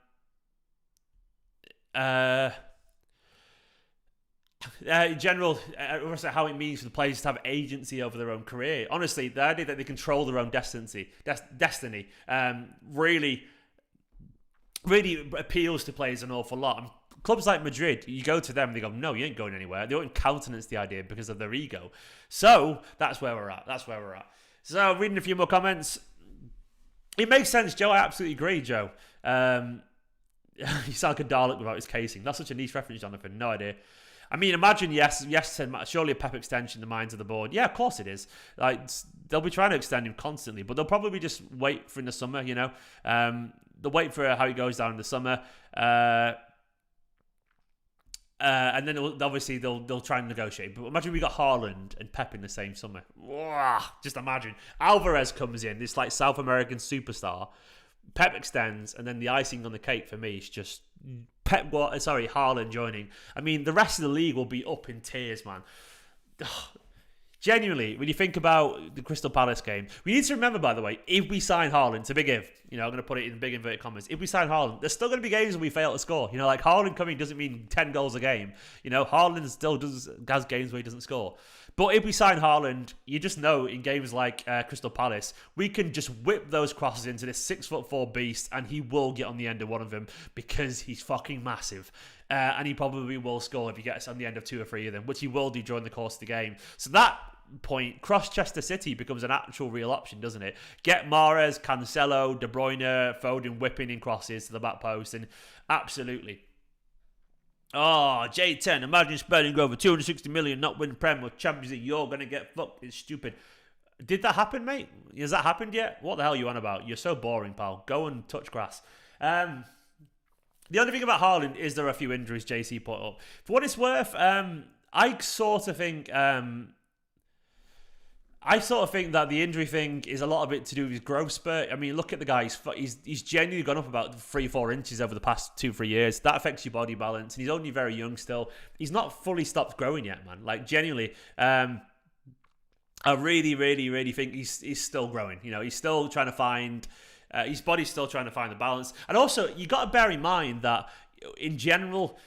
general, how it means for the players to have agency over their own career. Honestly, the idea that they control their own destiny really appeals to players an awful lot. And clubs like Madrid, you go to them and they go, no, you ain't going anywhere. They won't countenance the idea because of their ego. So that's where we're at. So reading a few more comments. It makes sense, Joe. I absolutely agree, Joe. You sound like a Dalek without his casing. That's such a niche reference, Jonathan. No idea. I mean, imagine, yes, surely a Pep extension, the minds of the board. Yeah, of course it is. Like, they'll be trying to extend him constantly, but they'll probably just wait for in the summer, you know. They'll wait for how he goes down in the summer. And then obviously they'll try and negotiate. But imagine we got Haaland and Pep in the same summer. Just imagine. Alvarez comes in, this like South American superstar. Pep extends, and then the icing on the cake for me is just Haaland joining. I mean, the rest of the league will be up in tears, man. Genuinely, when you think about the Crystal Palace game, we need to remember, by the way, if we sign Haaland, it's a big if, you know, I'm going to put it in big inverted commas. If we sign Haaland, there's still going to be games where we fail to score. You know, like Haaland coming doesn't mean 10 goals a game. You know, Haaland still has games where he doesn't score. But if we sign Haaland, you just know in games like Crystal Palace, we can just whip those crosses into this 6'4" beast, and he will get on the end of one of them because he's fucking massive. And he probably will score if he gets on the end of 2 or 3 of them, which he will do during the course of the game. So that point, cross Chester City becomes an actual real option, doesn't it? Get Mahrez, Cancelo, De Bruyne, Foden whipping in crosses to the back post, and absolutely. Oh, J10, imagine spending over 260 million not winning Premier or Champions League. You're going to get fucked. It's stupid. Did that happen, mate? Has that happened yet? What the hell are you on about? You're so boring, pal. Go and touch grass. The only thing about Haaland is there are a few injuries JC put up. For what it's worth, I sort of think that the injury thing is a lot of it to do with his growth spurt. I mean, look at the guy. He's genuinely gone up about 3-4 inches over the past 2-3 years. That affects your body balance. And he's only very young still. He's not fully stopped growing yet, man. Like, genuinely, I really, really, really think he's still growing. You know, he's still trying to find... his body's still trying to find the balance. And also, you got to bear in mind that, in general...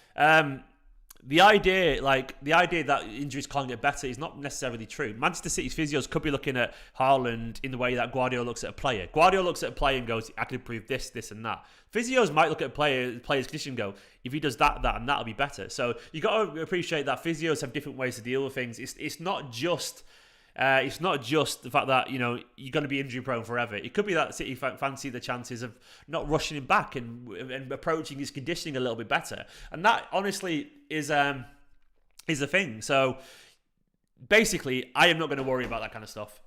The idea that injuries can't get better is not necessarily true. Manchester City's physios could be looking at Haaland in the way that Guardiola looks at a player. Guardiola looks at a player and goes, I can improve this, this and that. Physios might look at a player's condition and go, if he does that, and that'll be better. So you got to appreciate that physios have different ways to deal with things. It's not just the fact that, you know, you're going to be injury prone forever. It could be that City fancy the chances of not rushing him back and approaching his conditioning a little bit better. And that honestly is a thing. So basically, I am not going to worry about that kind of stuff.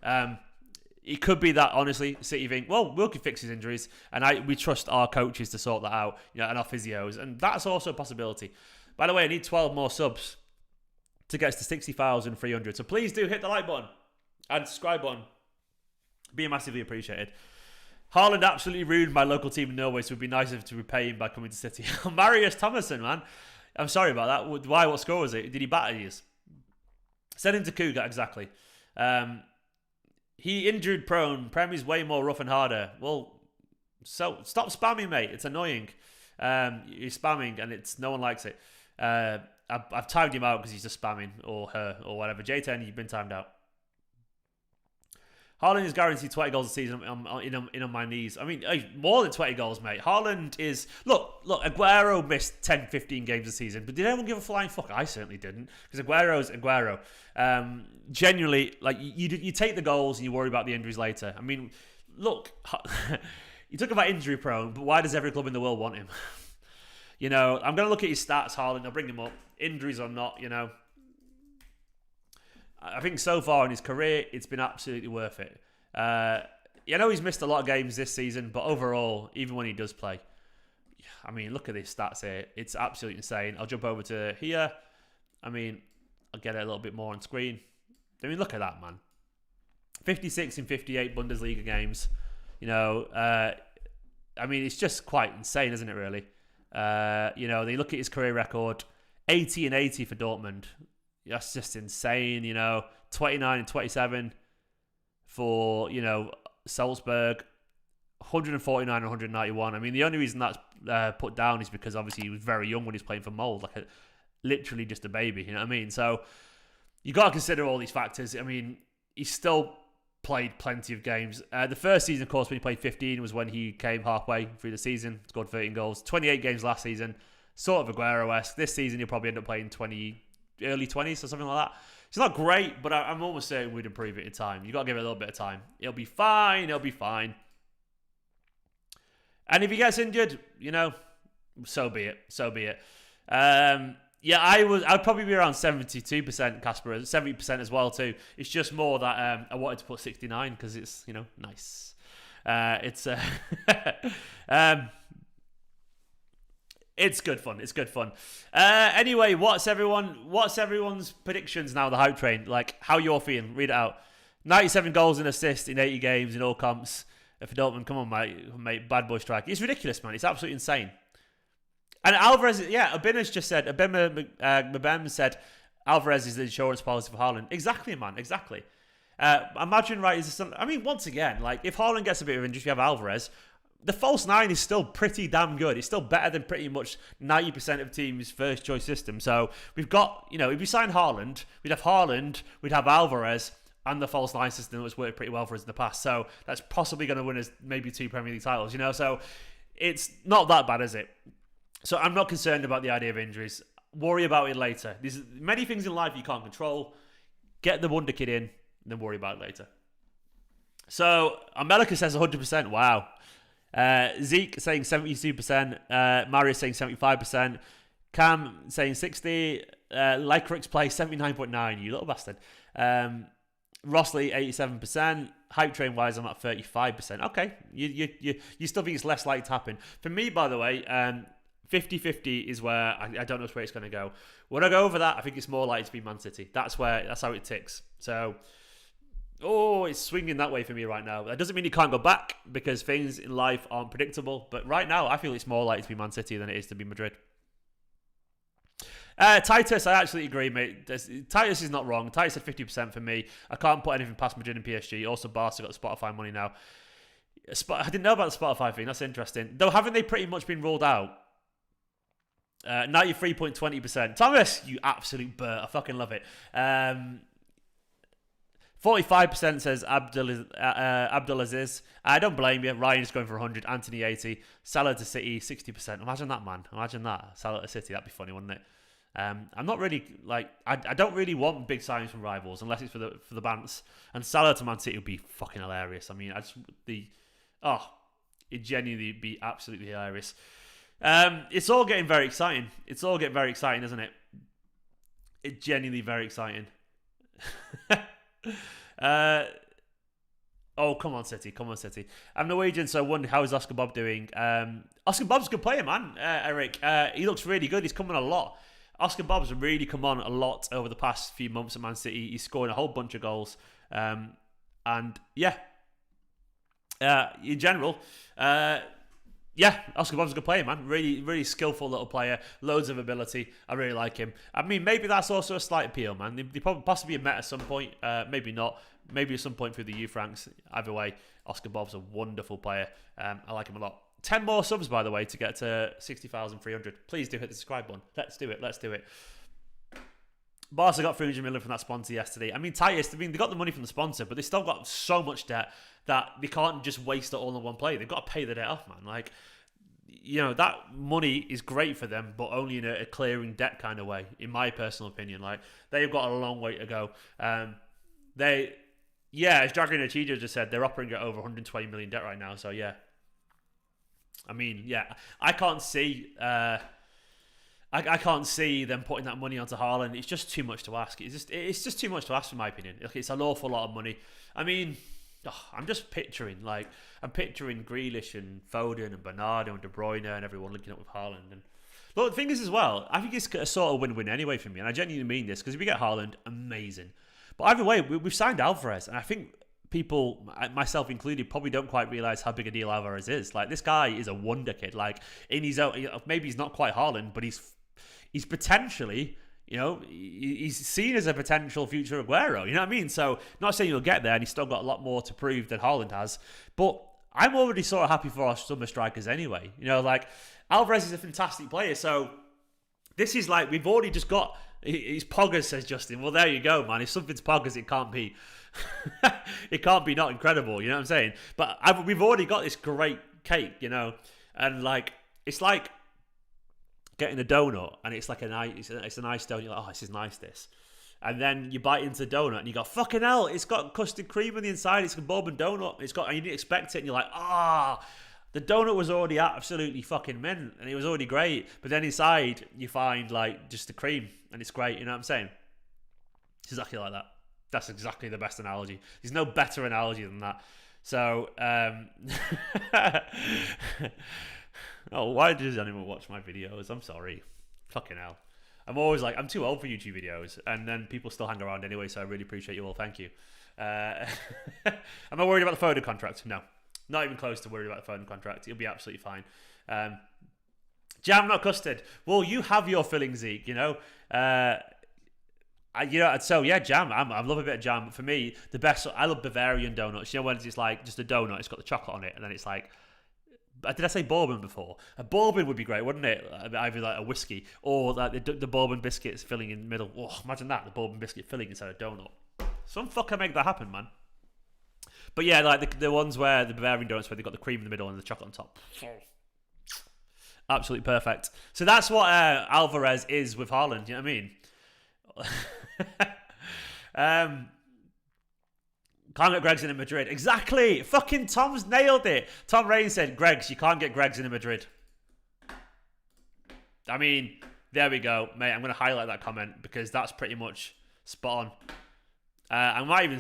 It could be that honestly, City think, well, we can fix his injuries, and we trust our coaches to sort that out, you know, and our physios, and that's also a possibility. By the way, I need 12 more subs to get us to 60,300. So please do hit the like button and subscribe button. Be massively appreciated. Haaland absolutely ruined my local team in Norway, so it would be nice to repay him by coming to City. Marius Thomason, man. I'm sorry about that. Why? What score was it? Did he batter you? Send him to Cougar, exactly. He injured prone. Premier's way more rough and harder. Well, So stop spamming, mate. It's annoying. You're spamming, and no one likes it. I've timed him out because he's just spamming, or her, or whatever. J10, you've been timed out. Haaland is guaranteed 20 goals a season in on my knees. I mean, more than 20 goals, mate. Haaland is... Look, Aguero missed 10, 15 games a season, but did anyone give a flying fuck? I certainly didn't, because Aguero's Aguero. Genuinely, like, you take the goals and you worry about the injuries later. I mean, look, you talk about injury prone, but why does every club in the world want him? You know, I'm going to look at his stats, Haaland. I'll bring him up. Injuries or not, you know. I think so far in his career, it's been absolutely worth it. I know he's missed a lot of games this season, but overall, even when he does play, I mean, look at his stats here. It's absolutely insane. I'll jump over to here. I mean, I'll get it a little bit more on screen. I mean, look at that, man. 56 in 58 Bundesliga games. You know, I mean, it's just quite insane, isn't it, really? You know, they look at his career record, 80 and 80 for Dortmund. That's just insane, you know. 29 and 27 for, you know, Salzburg. 149 and 191. I mean, the only reason that's put down is because obviously he was very young when he was playing for Mold, like literally just a baby, you know what I mean? So you got to consider all these factors. I mean, he still played plenty of games. The first season, of course, when he played 15 was when he came halfway through the season, scored 13 goals. 28 games last season, sort of Aguero-esque. This season, he'll probably end up playing early 20s or something like that. It's not great, but I'm almost certain we'd improve it in time. You got to give it a little bit of time. It'll be fine. It'll be fine. And if he gets injured, you know, so be it. So be it. Yeah, I'd probably be around 72%, Casper, 70% as well too. It's just more that I wanted to put 69 because it's, you know, nice. It's good fun. It's good fun. Anyway, what's everyone's predictions now? The hype train, like how you're feeling. Read it out. 97 goals and assists in 80 games in all comps. If Dortmund, come on, mate, bad boy strike. It's ridiculous, man. It's absolutely insane. And Alvarez, yeah, Abina's just said. Mabem said Alvarez is the insurance policy for Haaland. Exactly, man. Exactly. Imagine, right? I mean, once again, like if Haaland gets a bit of injury, if you have Alvarez. The false nine is still pretty damn good. It's still better than pretty much 90% of teams' first choice system. So we've got, you know, if we sign Haaland, we'd have Alvarez, and the false nine system that's worked pretty well for us in the past. So that's possibly going to win us maybe 2 Premier League titles, you know. So it's not that bad, is it? So I'm not concerned about the idea of injuries. Worry about it later. There's many things in life you can't control. Get the wonder kid in, and then worry about it later. So America says 100%. Wow. Zeke saying 72%, Marius saying 75%, Cam saying 60%, Lycrix play 79.9%, you little bastard. Rossley 87%, hype train wise I'm at 35%. Okay, you still think it's less likely to happen. For me, by the way, 50-50 is where I don't know where it's going to go. When I go over that, I think it's more likely to be Man City. That's how it ticks. So. Oh, it's swinging that way for me right now. That doesn't mean you can't go back because things in life aren't predictable. But right now, I feel it's more likely to be Man City than it is to be Madrid. Titus, I actually agree, mate. Titus is not wrong. Titus said 50% for me. I can't put anything past Madrid and PSG. Also, Barca got the Spotify money now. I didn't know about the Spotify thing. That's interesting. Though, haven't they pretty much been ruled out? 93.20%. Thomas, you absolute bird. I fucking love it. 45% says Abdulaziz. I don't blame you. Ryan's going for 100. Anthony 80. Salah to City 60%. Imagine that, man. Imagine that. Salah to City. That'd be funny, wouldn't it? I'm not really like I don't really want big signings from rivals unless it's for the bants. And Salah to Man City would be fucking hilarious. I mean, it'd genuinely be absolutely hilarious. It's all getting very exciting. It's all getting very exciting, isn't it? It's genuinely very exciting. Come on City. I'm Norwegian, so I wonder how is Oscar Bob doing. Oscar Bob's a good player, man. Eric, he looks really good. He's come on a lot. Oscar Bob's really come on a lot over the past few months at Man City. He's scoring a whole bunch of goals, and yeah, in general, yeah, Oscar Bob's a good player, man. Really, really skillful little player. Loads of ability. I really like him. I mean, maybe that's also a slight appeal, man. They probably possibly met at some point. Maybe not. maybe at some point through the youth ranks. Either way, Oscar Bob's a wonderful player. I like him a lot. 10 more subs, by the way, to get to 60,300. Please do hit the subscribe button. Let's do it. Barca got 300 million from that sponsor yesterday. I mean, Titus, they got the money from the sponsor, but they still got so much debt that they can't just waste it all on one player. They've got to pay the debt off, man. Like, you know, that money is great for them, but only in a clearing debt kind of way, in my personal opinion. Like, they've got a long way to go. As Dragon Achijo just said, they're operating at over 120 million debt right now. So, yeah. I mean, yeah, I can't see... I can't see them putting that money onto Haaland. It's just too much to ask. It's just too much to ask, in my opinion. It's an awful lot of money. I mean, I'm just picturing Grealish and Foden and Bernardo and De Bruyne and everyone linking up with Haaland. And look, the thing is as well, I think it's a sort of win-win anyway for me. And I genuinely mean this, because if we get Haaland, amazing. But either way, we've signed Alvarez, and I think people, myself included, probably don't quite realise how big a deal Alvarez is. Like, this guy is a wonder kid. Like, in his own, maybe he's not quite Haaland, but he's potentially, you know, he's seen as a potential future Aguero. You know what I mean? So, not saying he'll get there, and he's still got a lot more to prove than Haaland has. But I'm already sort of happy for our summer strikers anyway. You know, like, Alvarez is a fantastic player. So, this is like, we've already just got, it's Poggers, says Justin. Well, there you go, man. If something's Poggers, it can't be, it can't be not incredible. You know what I'm saying? But we've already got this great cake, you know, and like, it's like getting a donut, and it's like it's a nice donut. You're like, oh, this is nice, this. And then you bite into the donut, and you go, fucking hell, it's got custard cream on the inside. It's a bourbon donut. And you didn't expect it, and you're like, the donut was already absolutely fucking mint, and it was already great. But then inside, you find like just the cream, and it's great. You know what I'm saying? It's exactly like that. That's exactly the best analogy. There's no better analogy than that. So, oh, why does anyone watch my videos? I'm sorry. Fucking hell. I'm always like, I'm too old for YouTube videos, and then people still hang around anyway, so I really appreciate you all. Thank you. Am I worried about the Foden contract? No. Not even close to worried about the Foden contract. It'll be absolutely fine. Jam, not custard. Well, you have your filling, Zeke, you know. So yeah, jam. I love a bit of jam. But for me, the best, I love Bavarian donuts. You know, when it's like just a donut, it's got the chocolate on it, and then it's like, did I say bourbon before? A bourbon would be great, wouldn't it? Either like a whiskey or like the bourbon biscuits filling in the middle. Oh, imagine that, the bourbon biscuit filling inside a donut. Some fucker make that happen, man. But yeah, like the ones where the Bavarian donuts where they've got the cream in the middle and the chocolate on top. Absolutely perfect. So that's what Alvarez is with Haaland, you know what I mean? Can't get Gregson in Madrid. Exactly. Fucking Tom's nailed it. Tom Rain said, Greggs, you can't get Gregson in Madrid. I mean, there we go, mate. I'm going to highlight that comment because that's pretty much spot on. I might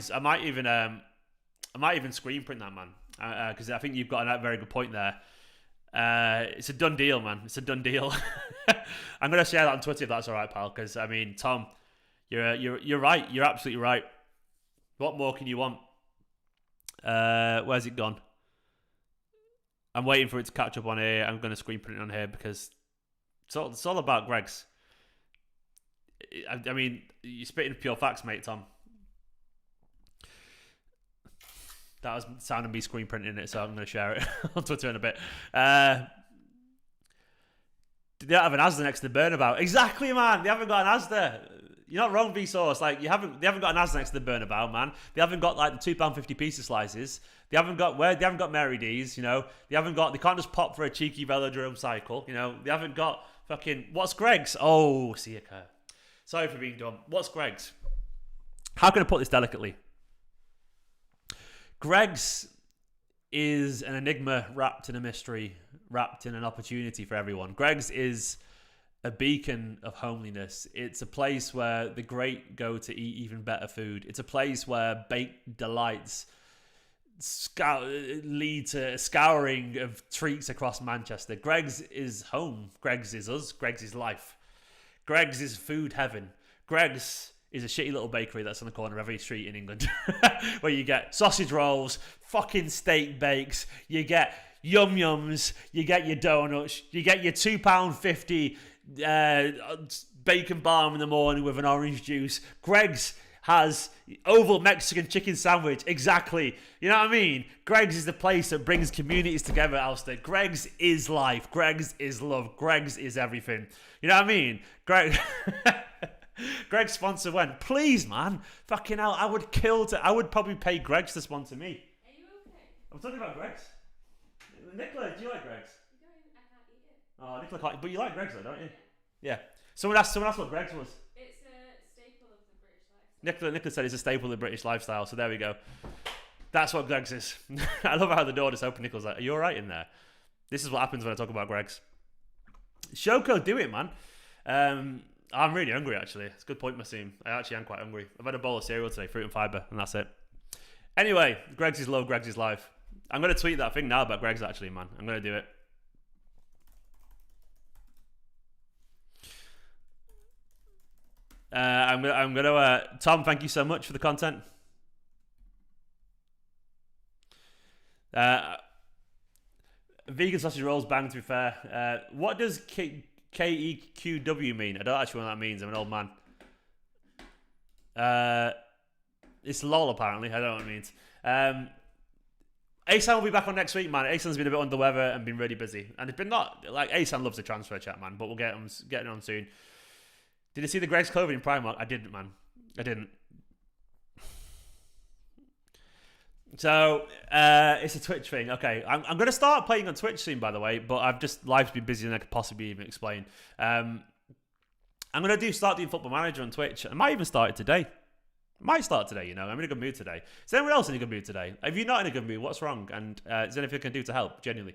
even screen print that, man, because I think you've got a very good point there. It's a done deal, man. It's a done deal. I'm going to share that on Twitter if that's all right, pal. Because I mean, Tom, you're right. You're absolutely right. What more can you want? Where's it gone? I'm waiting for it to catch up on here. I'm going to screen print it on here because it's all about Greg's. I mean, you're spitting pure facts, mate, Tom. That was sounding me screen printing it, so I'm going to share it on Twitter in a bit. They don't have an Asda next to the Burnabout. Exactly, man. They haven't got an Asda. You're not wrong, Vsauce. Like, they haven't got an Asda next to the Burnabout, man. They haven't got like the £2.50 pizza slices. They haven't got Mary D's, you know. They can't just pop for a cheeky velodrome cycle, you know. They haven't got fucking, what's Greg's? Oh, see you, Kurt. Sorry for being dumb. What's Greg's? How can I put this delicately? Greg's is an enigma wrapped in a mystery, wrapped in an opportunity for everyone. Greg's is a beacon of homeliness. It's a place where the great go to eat even better food. It's a place where baked delights lead to a scouring of treats across Manchester. Greg's is home. Greg's is us. Greg's is life. Greg's is food heaven. Greg's is a shitty little bakery that's on the corner of every street in England where you get sausage rolls, fucking steak bakes, you get yum-yums, you get your donuts, you get your £2.50 bacon balm in the morning with an orange juice. Greg's, has oval Mexican chicken sandwich. Exactly. You know what I mean? Greggs is the place that brings communities together, Alistair. Greggs is life. Greggs is love. Greggs is everything. You know what I mean? Greg's sponsor went, please, man. Fucking hell, I would probably pay Greggs to sponsor me. Are you okay? I'm talking about Greggs. Nicola, do you like Greggs? I can't eat it. Oh, Nicola can't. But you like Greggs though, don't you? Yeah. Someone asked what Greggs was. It's a staple of the British lifestyle. Nicola said it's a staple of the British lifestyle, so there we go. That's what Greggs is. I love how the door just opened. Nicola's like, are you alright in there? This is what happens when I talk about Greggs. Shoko, do it, man. I'm really hungry, actually. It's a good point, Masim. I actually am quite hungry. I've had a bowl of cereal today, fruit and fibre, and that's it. Anyway, Greggs is love, Greggs is life. I'm going to tweet that thing now about Greggs, actually, man. I'm going to do it. I'm going to Tom, thank you so much for the content. Vegan sausage rolls, bang, to be fair. What does KEQW mean? I don't actually know what that means. I'm an old man. It's LOL, apparently. I don't know what it means. Asan will be back on next week, man. Asan's been a bit under the weather and been really busy. And it's been not... Like, Asan loves the transfer chat, man. But we'll get it on soon. Did you see the Greggs clothing in Primark? I didn't, man. I didn't. So, it's a Twitch thing. Okay, I'm going to start playing on Twitch soon, by the way, but life's been busier than I could possibly even explain. I'm going to start doing Football Manager on Twitch. I might even start it today. Might start today, you know. I'm in a good mood today. Is anyone else in a good mood today? If you're not in a good mood, what's wrong? And is there anything I can do to help? Genuinely.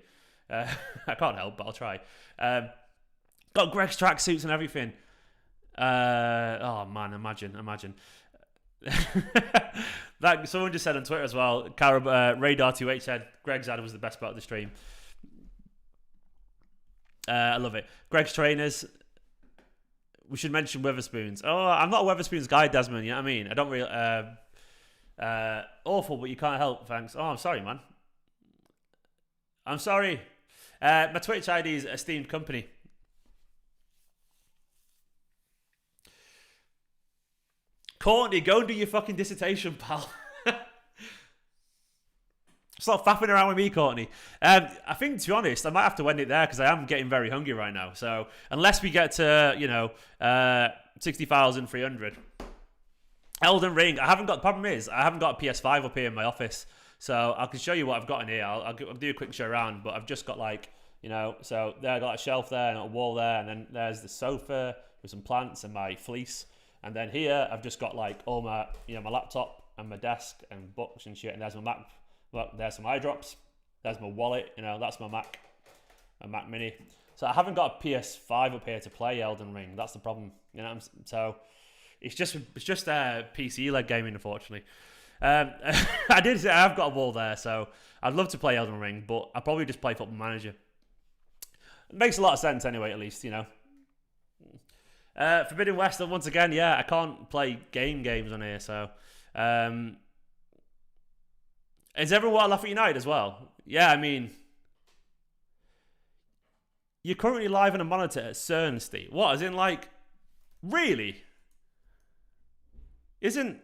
I can't help, but I'll try. Got Greg's tracksuits and everything. Oh, man, imagine. That someone just said on Twitter as well. Radar2H said Greg's ad was the best part of the stream. I love it. Greg's trainers. We should mention Weatherspoons. Oh, I'm not a Weatherspoons guy, Desmond. You know what I mean? I don't really. Awful, but you can't help. Thanks. Oh, I'm sorry, man. I'm sorry. My Twitch ID is Esteemed Kompany. Courtney, go and do your fucking dissertation, pal. Stop faffing around with me, Courtney. I think, to be honest, I might have to end it there because I am getting very hungry right now. So, unless we get to, 60,300. Elden Ring. The problem is, I haven't got a PS5 up here in my office. So, I can show you what I've got in here. I'll do a quick show around, but I've just got so there I got a shelf there and a wall there, and then there's the sofa with some plants and my fleece. And then here, I've just got all my, my laptop and my desk and books and shit. And there's my Mac. Look, there's some eye drops. There's my wallet. That's my Mac Mini. So I haven't got a PS5 up here to play Elden Ring. That's the problem. So it's just PC-led gaming, unfortunately. I've got a wall there, so I'd love to play Elden Ring, but I'll probably just play Football Manager. It makes a lot of sense anyway, at least, Forbidden West, once again, I can't play games on here, so... is everyone at Lafayette United as well? Yeah, I mean... You're currently live on a monitor at CERN, Steve. What, as in, really? Isn't...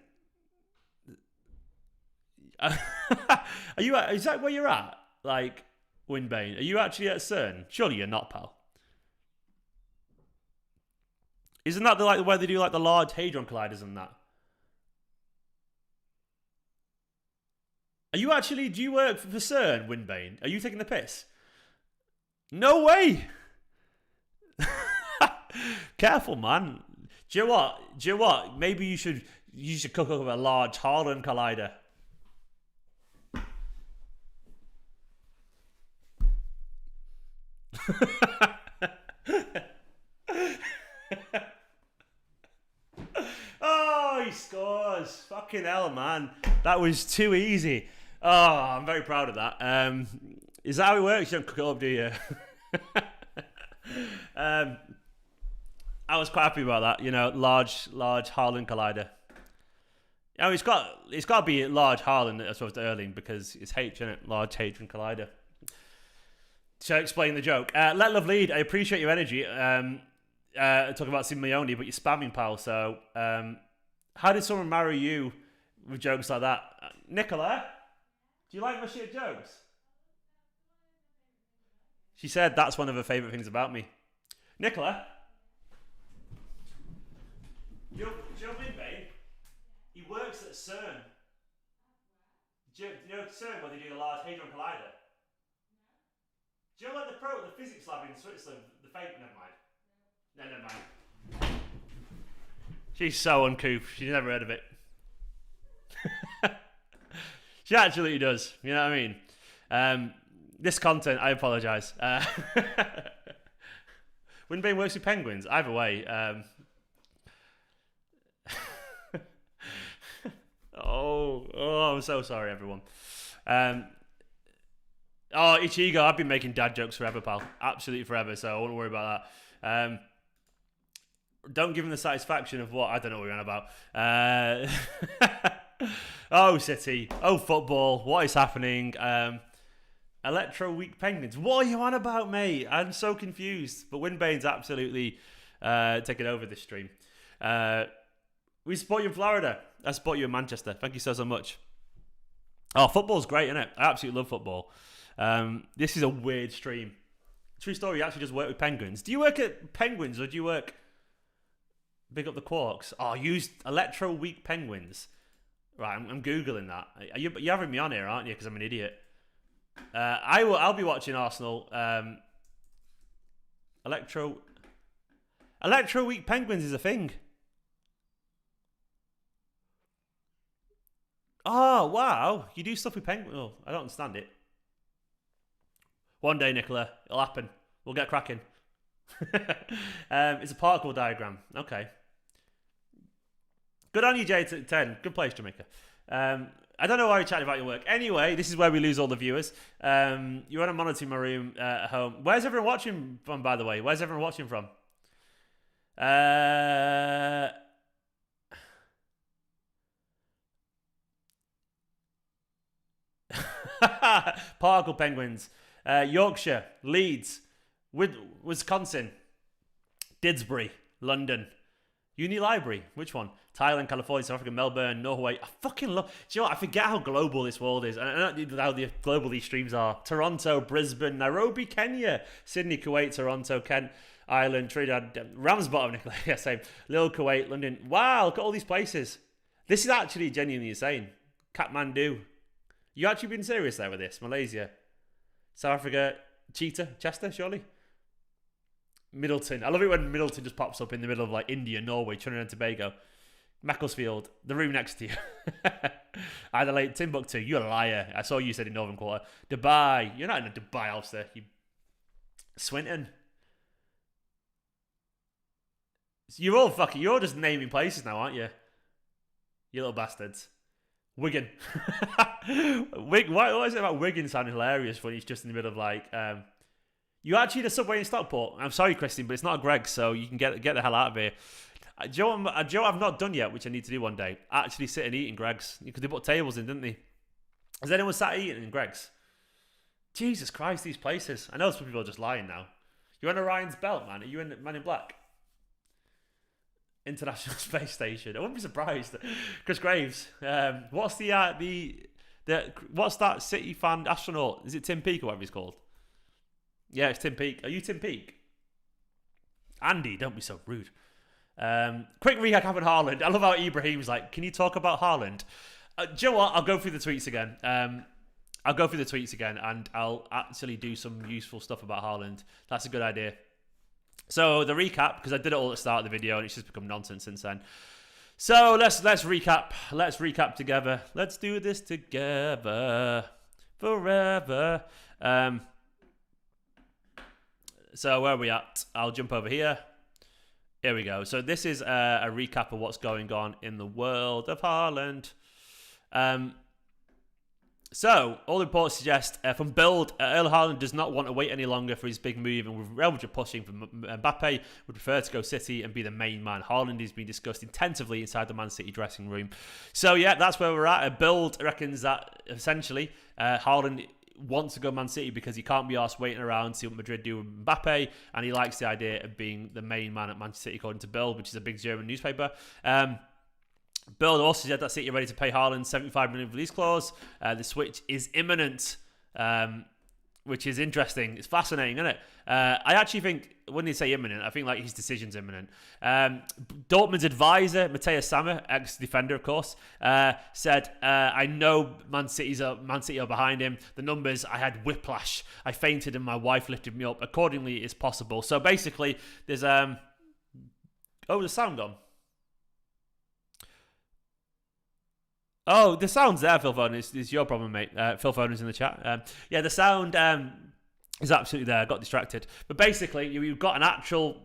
Is that where you're at? Winbane? Are you actually at CERN? Surely you're not, pal. Isn't that where they do the large hadron colliders and that? Are you actually? Do you work for CERN, Winbane? Are you taking the piss? No way. Careful, man. Do you know what? Maybe you should cook up a large hadron collider. Oh, he scores. Fucking hell, man. That was too easy. Oh, I'm very proud of that. Is that how it works? You don't cook it up, do you? I was quite happy about that. Large Haaland collider. It's got to be large Haaland as opposed to Erling because it's H, isn't it? Large Hadron collider. So explain the joke. Let Love lead. I appreciate your energy. Talking about Simeone, but you're spamming, pal. So How did someone marry you with jokes like that? Nicola, do you like my shit jokes? She said that's one of her favourite things about me. Nicola, Joe Binbane, he works at CERN. Do you know CERN where they do the Large Hadron Collider? Do you know like the physics lab in Switzerland? The fake, never mind. No, never mind. She's so uncouth. She's never heard of it. She actually does. You know what I mean? This content, I apologise. Winbane works with penguins. Either way. I'm so sorry, everyone. Ichigo, I've been making dad jokes forever, pal. Absolutely forever, so I won't worry about that. Don't give him the satisfaction of what? I don't know what we're on about. Oh, City. Oh, football. What is happening? Electro Week Penguins. What are you on about, mate? I'm so confused. But Winbane's absolutely taking over this stream. We support you in Florida. I support you in Manchester. Thank you so much. Oh, football's great, isn't it? I absolutely love football. This is a weird stream. True story, you actually just work with penguins. Do you work at Penguins or do you work... Big up the Quarks. Oh, use Electro Week Penguins. Right, I'm Googling that. You're having me on here, aren't you? Because I'm an idiot. I'll be watching Arsenal. Electro Week Penguins is a thing. Oh, wow. You do stuff with penguins. Oh, I don't understand it. One day, Nicola, it'll happen. We'll get cracking. It's a particle diagram. Okay. Good on you, J10. Good place, Jamaica. I don't know why you're chatting about your work. Anyway, this is where we lose all the viewers. You're on a monitor in my room at home. Where's everyone watching from, by the way? Where's everyone watching from? Particle Penguins. Yorkshire, Leeds, Wisconsin, Didsbury, London, Uni Library, which one? Thailand, California, South Africa, Melbourne, Norway. I fucking love... Do you know what? I forget how global this world is. And I don't know how global these streams are. Toronto, Brisbane, Nairobi, Kenya, Sydney, Kuwait, Toronto, Kent, Ireland, Trinidad, Ramsbottom, Nicola, yeah, same. Little Kuwait, London. Wow, look at all these places. This is actually genuinely insane. Kathmandu. You actually been serious there with this? Malaysia. South Africa, Chester, surely? Middleton. I love it when Middleton just pops up in the middle of like India, Norway, Trinidad and Tobago. Macclesfield, the room next to you. Adelaide, Timbuktu, you're a liar. I saw you said in Northern Quarter. Dubai, you're not in a Dubai house there. Swinton. You're all just naming places now, aren't you? You little bastards. Wigan. What is it about Wigan sounding hilarious when he's just in the middle of like... You actually the subway in Stockport. I'm sorry, Christine, but it's not a Greg's, so you can get the hell out of here. Joe, I've not done yet, which I need to do one day. Actually sit and eat in Greg's. Because they put tables in, didn't they? Has anyone sat eating in Greg's? Jesus Christ, these places. I know some people are just lying now. You're on Orion's belt, man. Are you in Man in Black? International Space Station. I wouldn't be surprised. Chris Graves. What's what's that City fan astronaut? Is it Tim Peake or whatever he's called? Yeah, it's Tim Peake. Are you Tim Peake? Andy, don't be so rude. Quick recap on Haaland. I love how Ibrahim's like, can you talk about Haaland? Do you know what? I'll go through the tweets again. And I'll actually do some useful stuff about Haaland. That's a good idea. So the recap, because I did it all at the start of the video and it's just become nonsense since then. So let's recap. Let's recap together. Let's do this together forever. So where are we at? I'll jump over here. Here we go. So this is a recap of what's going on in the world of Haaland. So, all the reports suggest from Build, Erling Haaland does not want to wait any longer for his big move, and with Real Madrid pushing for Mbappe, would prefer to go City and be the main man. Haaland is being discussed intensively inside the Man City dressing room. So, yeah, that's where we're at. Build reckons that, essentially, Haaland wants to go Man City because he can't be asked waiting around to see what Madrid do with Mbappe, and he likes the idea of being the main man at Manchester City, according to Build, which is a big German newspaper. Bill also said that City are ready to pay Haaland 75 million release clause. The switch is imminent, which is interesting. It's fascinating, isn't it? I actually think, when you say imminent, I think like his decision's imminent. Dortmund's advisor, Matthias Sammer, ex-defender of course, said, I know Man City are behind him. The numbers, I had whiplash. I fainted and my wife lifted me up. Accordingly, it's possible. So basically, there's... the sound gone. Oh, the sound's there, Phil Foden. It's your problem, mate. Phil Foden's in the chat. The sound is absolutely there. I got distracted. But basically, you've got an actual,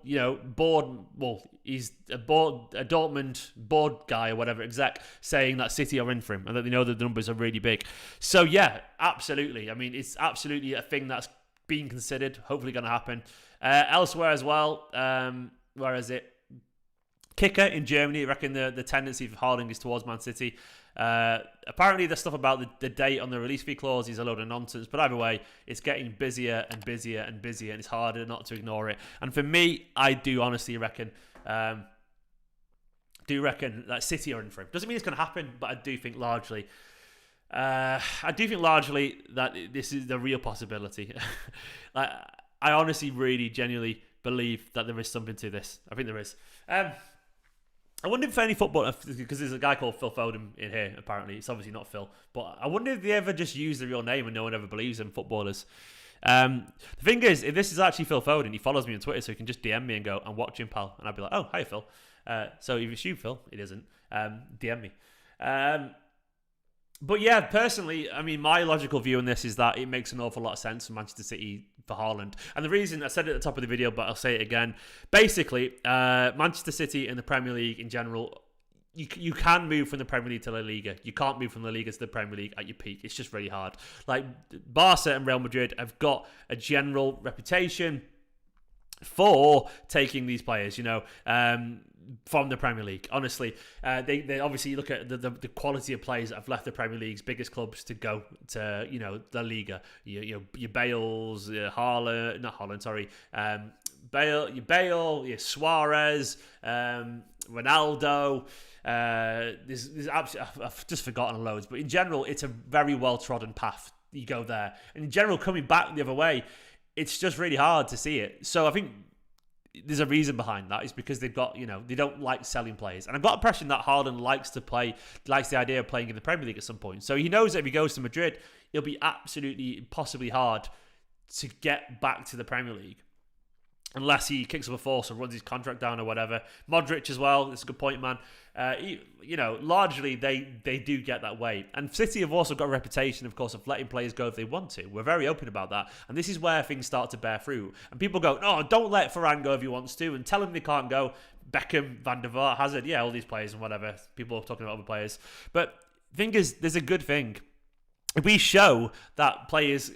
board. Well, he's a Dortmund board guy or whatever, exec, saying that City are in for him and that they know that the numbers are really big. So yeah, absolutely. I mean, it's absolutely a thing that's being considered. Hopefully, going to happen. Elsewhere as well. Where is it? Kicker in Germany. I reckon the tendency for Haaland is towards Man City. Apparently the stuff about the date on the release fee clause is a load of nonsense, but either way, it's getting busier and busier and busier, and it's harder not to ignore it. And for me, I do honestly reckon that City are in for him. Doesn't mean it's going to happen, but I do think largely that this is the real possibility. I honestly, really, genuinely believe that there is something to this. I think there is. I wonder if any football, because there's a guy called Phil Foden in here, apparently. It's obviously not Phil. But I wonder if they ever just use the real name and no one ever believes in footballers. The thing is, if this is actually Phil Foden, he follows me on Twitter, so he can just DM me and go, I'm watching, pal. And I'd be like, oh, hi, Phil. So if it's you, Phil, it isn't. DM me. But yeah, personally, I mean, my logical view on this is that it makes an awful lot of sense for Manchester City for Haaland. And the reason, I said it at the top of the video, but I'll say it again. Basically, Manchester City and the Premier League in general, you can move from the Premier League to La Liga. You can't move from La Liga to the Premier League at your peak. It's just really hard. Like, Barca and Real Madrid have got a general reputation for taking these players, from the Premier League. Honestly, they obviously look at the quality of players that have left the Premier League's biggest clubs to go to La Liga. Your Bales, Bale, your Suarez, Ronaldo. There's absolutely, I've just forgotten loads, but in general, it's a very well trodden path. You go there, and in general, coming back the other way, it's just really hard to see it. So I think there's a reason behind that. It's because they've got, they don't like selling players. And I've got the impression that Haaland likes the idea of playing in the Premier League at some point. So he knows that if he goes to Madrid, it'll be absolutely impossibly hard to get back to the Premier League. Unless he kicks up a force or runs his contract down or whatever. Modric as well. That's a good point, man. Largely they do get that way. And City have also got a reputation, of course, of letting players go if they want to. We're very open about that. And this is where things start to bear fruit. And people go, no, don't let Varane go if he wants to. And tell him they can't go. Beckham, Van der Vaart, Hazard, yeah, all these players and whatever. People are talking about other players. But the thing is, there's a good thing. If we show that players...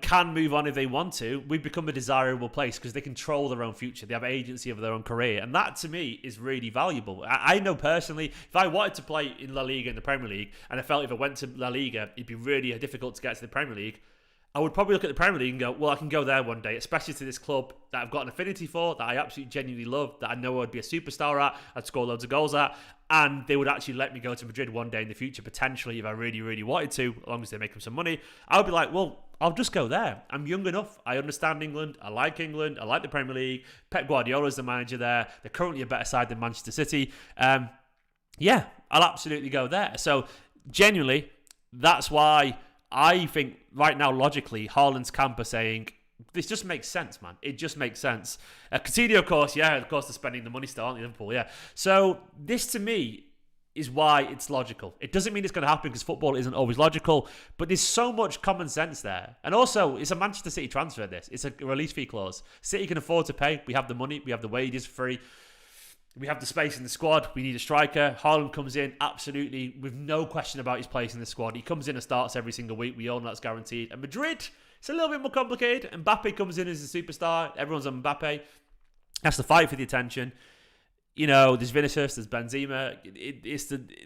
can move on if they want to, we become a desirable place because they control their own future. They have agency of their own career. And that, to me, is really valuable. I know personally, if I wanted to play in La Liga in the Premier League, and I felt if I went to La Liga, it'd be really difficult to get to the Premier League, I would probably look at the Premier League and go, well, I can go there one day, especially to this club that I've got an affinity for, that I absolutely genuinely love, that I know I'd be a superstar at, I'd score loads of goals at, and they would actually let me go to Madrid one day in the future, potentially, if I really, really wanted to, as long as they make them some money. I would be like, well, I'll just go there. I'm young enough. I understand England. I like the Premier League. Pep Guardiola's the manager there. They're currently a better side than Manchester City. I'll absolutely go there. So, genuinely, that's why I think right now, logically, Haaland's camp are saying, this just makes sense, man. It just makes sense. Coutinho, of course, they're spending the money still, aren't they, Liverpool? Yeah. So, this to me is why it's logical. It doesn't mean it's going to happen because football isn't always logical, but there's so much common sense there. And also, it's a Manchester City transfer, this. It's a release fee clause. City can afford to pay. We have the money. We have the wages free. We have the space in the squad. We need a striker. Haaland comes in absolutely with no question about his place in the squad. He comes in and starts every single week. We all know that's guaranteed. And Madrid, it's a little bit more complicated. Mbappe comes in as a superstar. Everyone's on Mbappe. Has to fight for the attention. There's Vinicius, there's Benzema.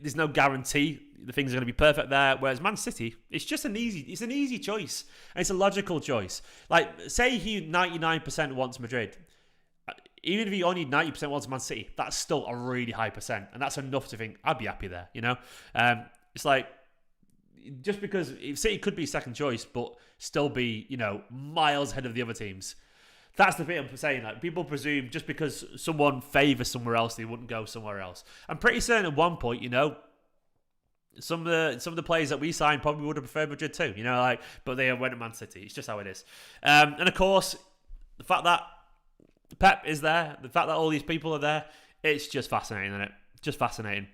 There's no guarantee the things are going to be perfect there. Whereas Man City, it's an easy choice. And it's a logical choice. Like, say he 99% wants Madrid. even if you only 90% wants Man City, that's still a really high percent, and that's enough to think I'd be happy there. It's like, just because City could be second choice, but still be miles ahead of the other teams. That's the thing I'm saying. Like, people presume just because someone favours somewhere else, they wouldn't go somewhere else. I'm pretty certain at one point, some of the players that we signed probably would have preferred Madrid too. But they went to Man City. It's just how it is. And of course, the fact that Pep is there, the fact that all these people are there, it's just fascinating, isn't it? Just fascinating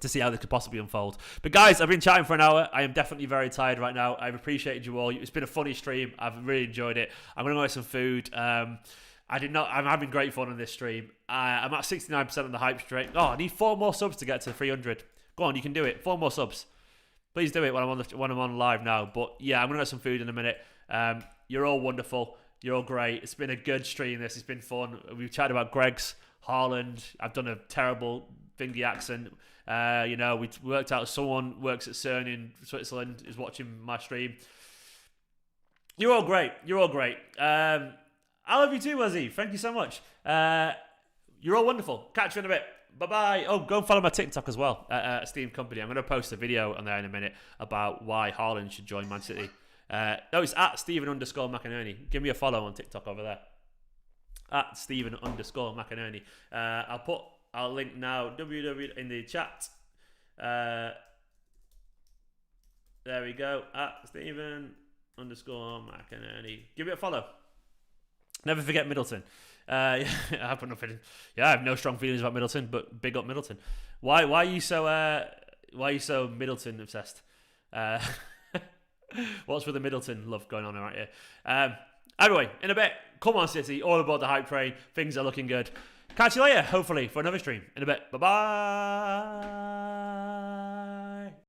to see how this could possibly unfold. But guys, I've been chatting for an hour. I am definitely very tired right now. I've appreciated you all. It's been a funny stream. I've really enjoyed it. I'm going to go get some food. I'm having great fun on this stream. I'm at 69% on the hype straight. I need 4 more subs to get to 300. Go on, you can do it. 4 more subs. Please do it when I'm on live now. But yeah, I'm going to get some food in a minute. You're all wonderful. You're all great. It's been a good stream. It's been fun. We've chatted about Greg's, Haaland. I've done a terrible thingy accent. We worked out someone works at CERN in Switzerland is watching my stream. You're all great. I love you too, Wazzy. Thank you so much. You're all wonderful. Catch you in a bit. Bye-bye. Oh, go and follow my TikTok as well, Esteemed Kompany. I'm going to post a video on there in a minute about why Haaland should join Man City. It's at Stephen_McInerney. Give me a follow on TikTok over there. At Stephen_McInerney. I'll link now in the chat. There we go. At Stephen_McInerney. Give me a follow. Never forget Middleton. I have no strong feelings about Middleton, but big up Middleton. Why are you so Middleton obsessed? What's with the Middleton love going on right here? Anyway, in a bit, come on City, all aboard the hype train. Things are looking good. Catch you later, hopefully, for another stream in a bit. Bye-bye.